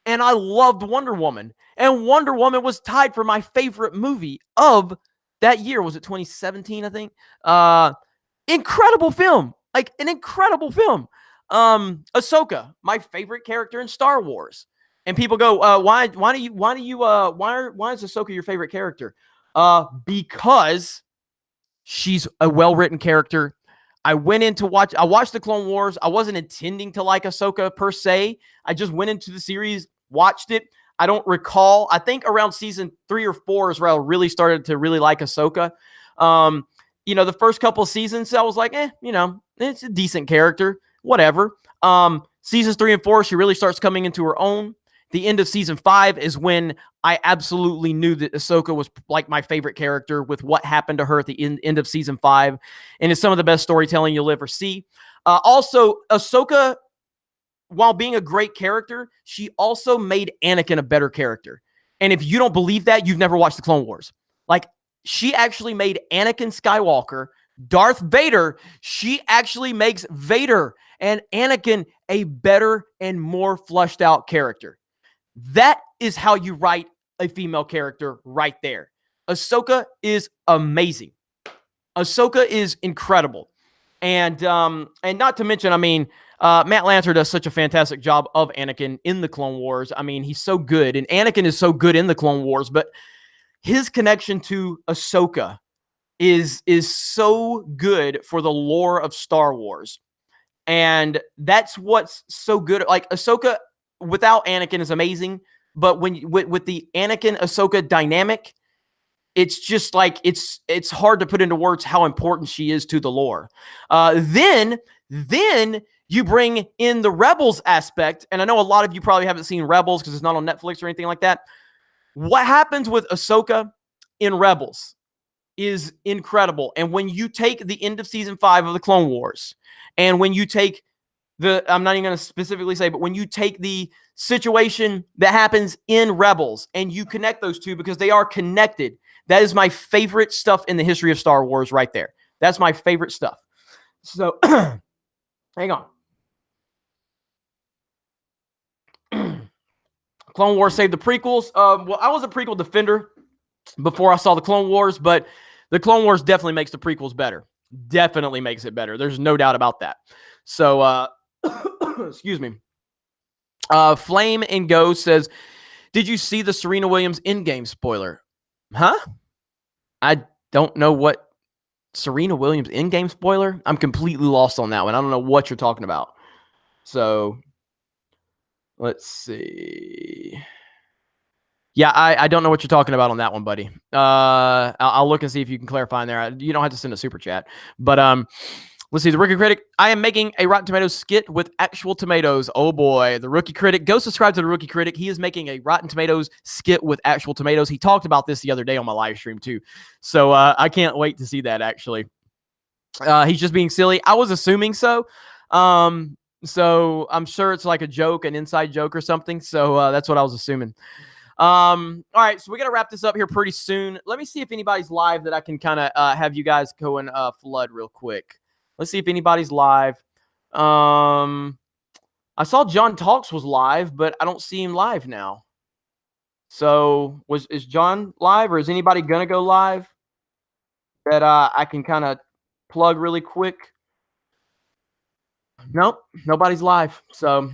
And I loved Wonder Woman. And Wonder Woman was tied for my favorite movie of that year. Was it 2017, I think? Incredible film. Like, an incredible film. Ahsoka, my favorite character in Star Wars. And people go, why is Ahsoka your favorite character? Because she's a well-written character. I watched the Clone Wars. I wasn't intending to like Ahsoka per se. I just went into the series, watched it. I don't recall. I think around season 3 or 4 is where I really started to really like Ahsoka. The first couple of seasons, I was like, it's a decent character, whatever. Seasons 3 and 4, she really starts coming into her own. The end of season 5 is when I absolutely knew that Ahsoka was like my favorite character with what happened to her at the end of season 5. And it's some of the best storytelling you'll ever see. Also, Ahsoka, while being a great character, she also made Anakin a better character. And if you don't believe that, you've never watched the Clone Wars. Like, she actually made Anakin Skywalker, Darth Vader. She actually makes Vader and Anakin a better and more fleshed out character. That is how you write a female character right there. Ahsoka is amazing. Ahsoka is incredible. And not to mention, Matt Lancer does such a fantastic job of Anakin in the Clone Wars. I mean, he's so good, and Anakin is so good in the Clone Wars, but his connection to Ahsoka is so good for the lore of Star Wars. And that's what's so good. Like, Ahsoka without Anakin is amazing, but when with the Anakin Ahsoka dynamic, it's just like it's hard to put into words how important she is to the lore. Then you bring in the Rebels aspect, and I know a lot of you probably haven't seen Rebels because it's not on Netflix or anything like that. What happens with Ahsoka in Rebels is incredible. And when you take the end of season 5 of the Clone Wars, and when you take I'm not even going to specifically say, but when you take the situation that happens in Rebels and you connect those two because they are connected, that is my favorite stuff in the history of Star Wars right there. That's my favorite stuff. So, hang on. Clone Wars saved the prequels. Well, I was a prequel defender before I saw the Clone Wars, but the Clone Wars definitely makes the prequels better. Definitely makes it better. There's no doubt about that. So, excuse me. Flame and Go says, did you see the Serena Williams in-game spoiler? Huh? I don't know what Serena Williams in-game spoiler. I'm completely lost on that one. I don't know what you're talking about. So, let's see. Yeah, I don't know what you're talking about on that one, buddy. I'll look and see if you can clarify in there. You don't have to send a super chat. But let's see. The Rookie Critic. I am making a Rotten Tomatoes skit with actual tomatoes. Oh, boy. The Rookie Critic. Go subscribe to the Rookie Critic. He is making a Rotten Tomatoes skit with actual tomatoes. He talked about this the other day on my live stream, too. So I can't wait to see that, actually. He's just being silly. I was assuming so. So I'm sure it's like a joke, an inside joke or something. So that's what I was assuming. All right, so we got to wrap this up here pretty soon. Let me see if anybody's live that I can kind of have you guys go and flood real quick. Let's see if anybody's live. I saw John Talks was live, but I don't see him live now. So is John live, or is anybody gonna go live that I can kind of plug really quick? Nope, nobody's live. So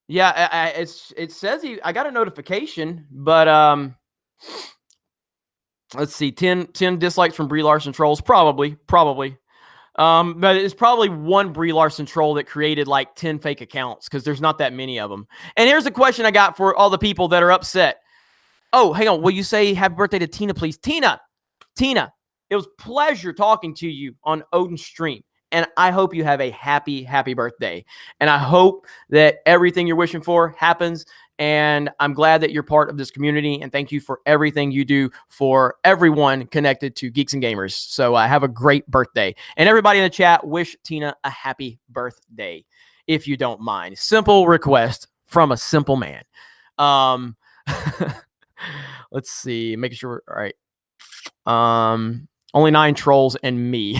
yeah, it says I got a notification, but let's see, 10 dislikes from Brie Larson trolls, probably. But it's probably one Brie Larson troll that created like 10 fake accounts because there's not that many of them. And here's a question I got for all the people that are upset. Oh, hang on, will you say happy birthday to Tina, please? Tina, it was a pleasure talking to you on Odin's stream. And I hope you have a happy, happy birthday. And I hope that everything you're wishing for happens. And I'm glad that you're part of this community. And thank you for everything you do for everyone connected to Geeks and Gamers. So have a great birthday. And everybody in the chat, wish Tina a happy birthday, if you don't mind. Simple request from a simple man. Let's see. Making sure. All right. Only 9 trolls and me.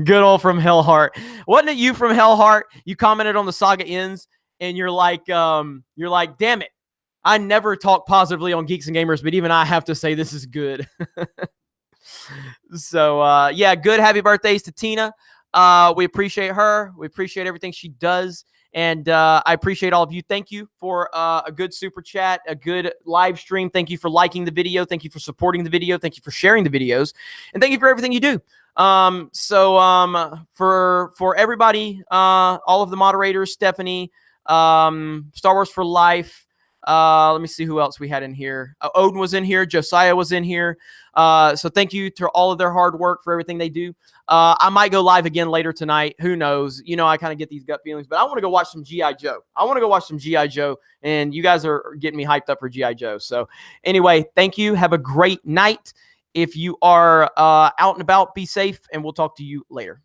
Good old from Hellheart. Wasn't it you from Hellheart? You commented on the Saga Ends, and you're like, damn it. I never talk positively on Geeks and Gamers, but even I have to say this is good. So, yeah, good happy birthdays to Tina. We appreciate her. We appreciate everything she does. And I appreciate all of you. Thank you for a good super chat, a good live stream. Thank you for liking the video. Thank you for supporting the video. Thank you for sharing the videos. And thank you for everything you do. For everybody, all of the moderators, Stephanie, Star Wars for Life. Let me see who else we had in here. Odin was in here. Josiah was in here. So thank you to all of their hard work for everything they do. I might go live again later tonight. Who knows? You know, I kind of get these gut feelings, but I want to go watch some G.I. Joe. And you guys are getting me hyped up for G.I. Joe. So anyway, thank you. Have a great night. If you are out and about, be safe, and we'll talk to you later.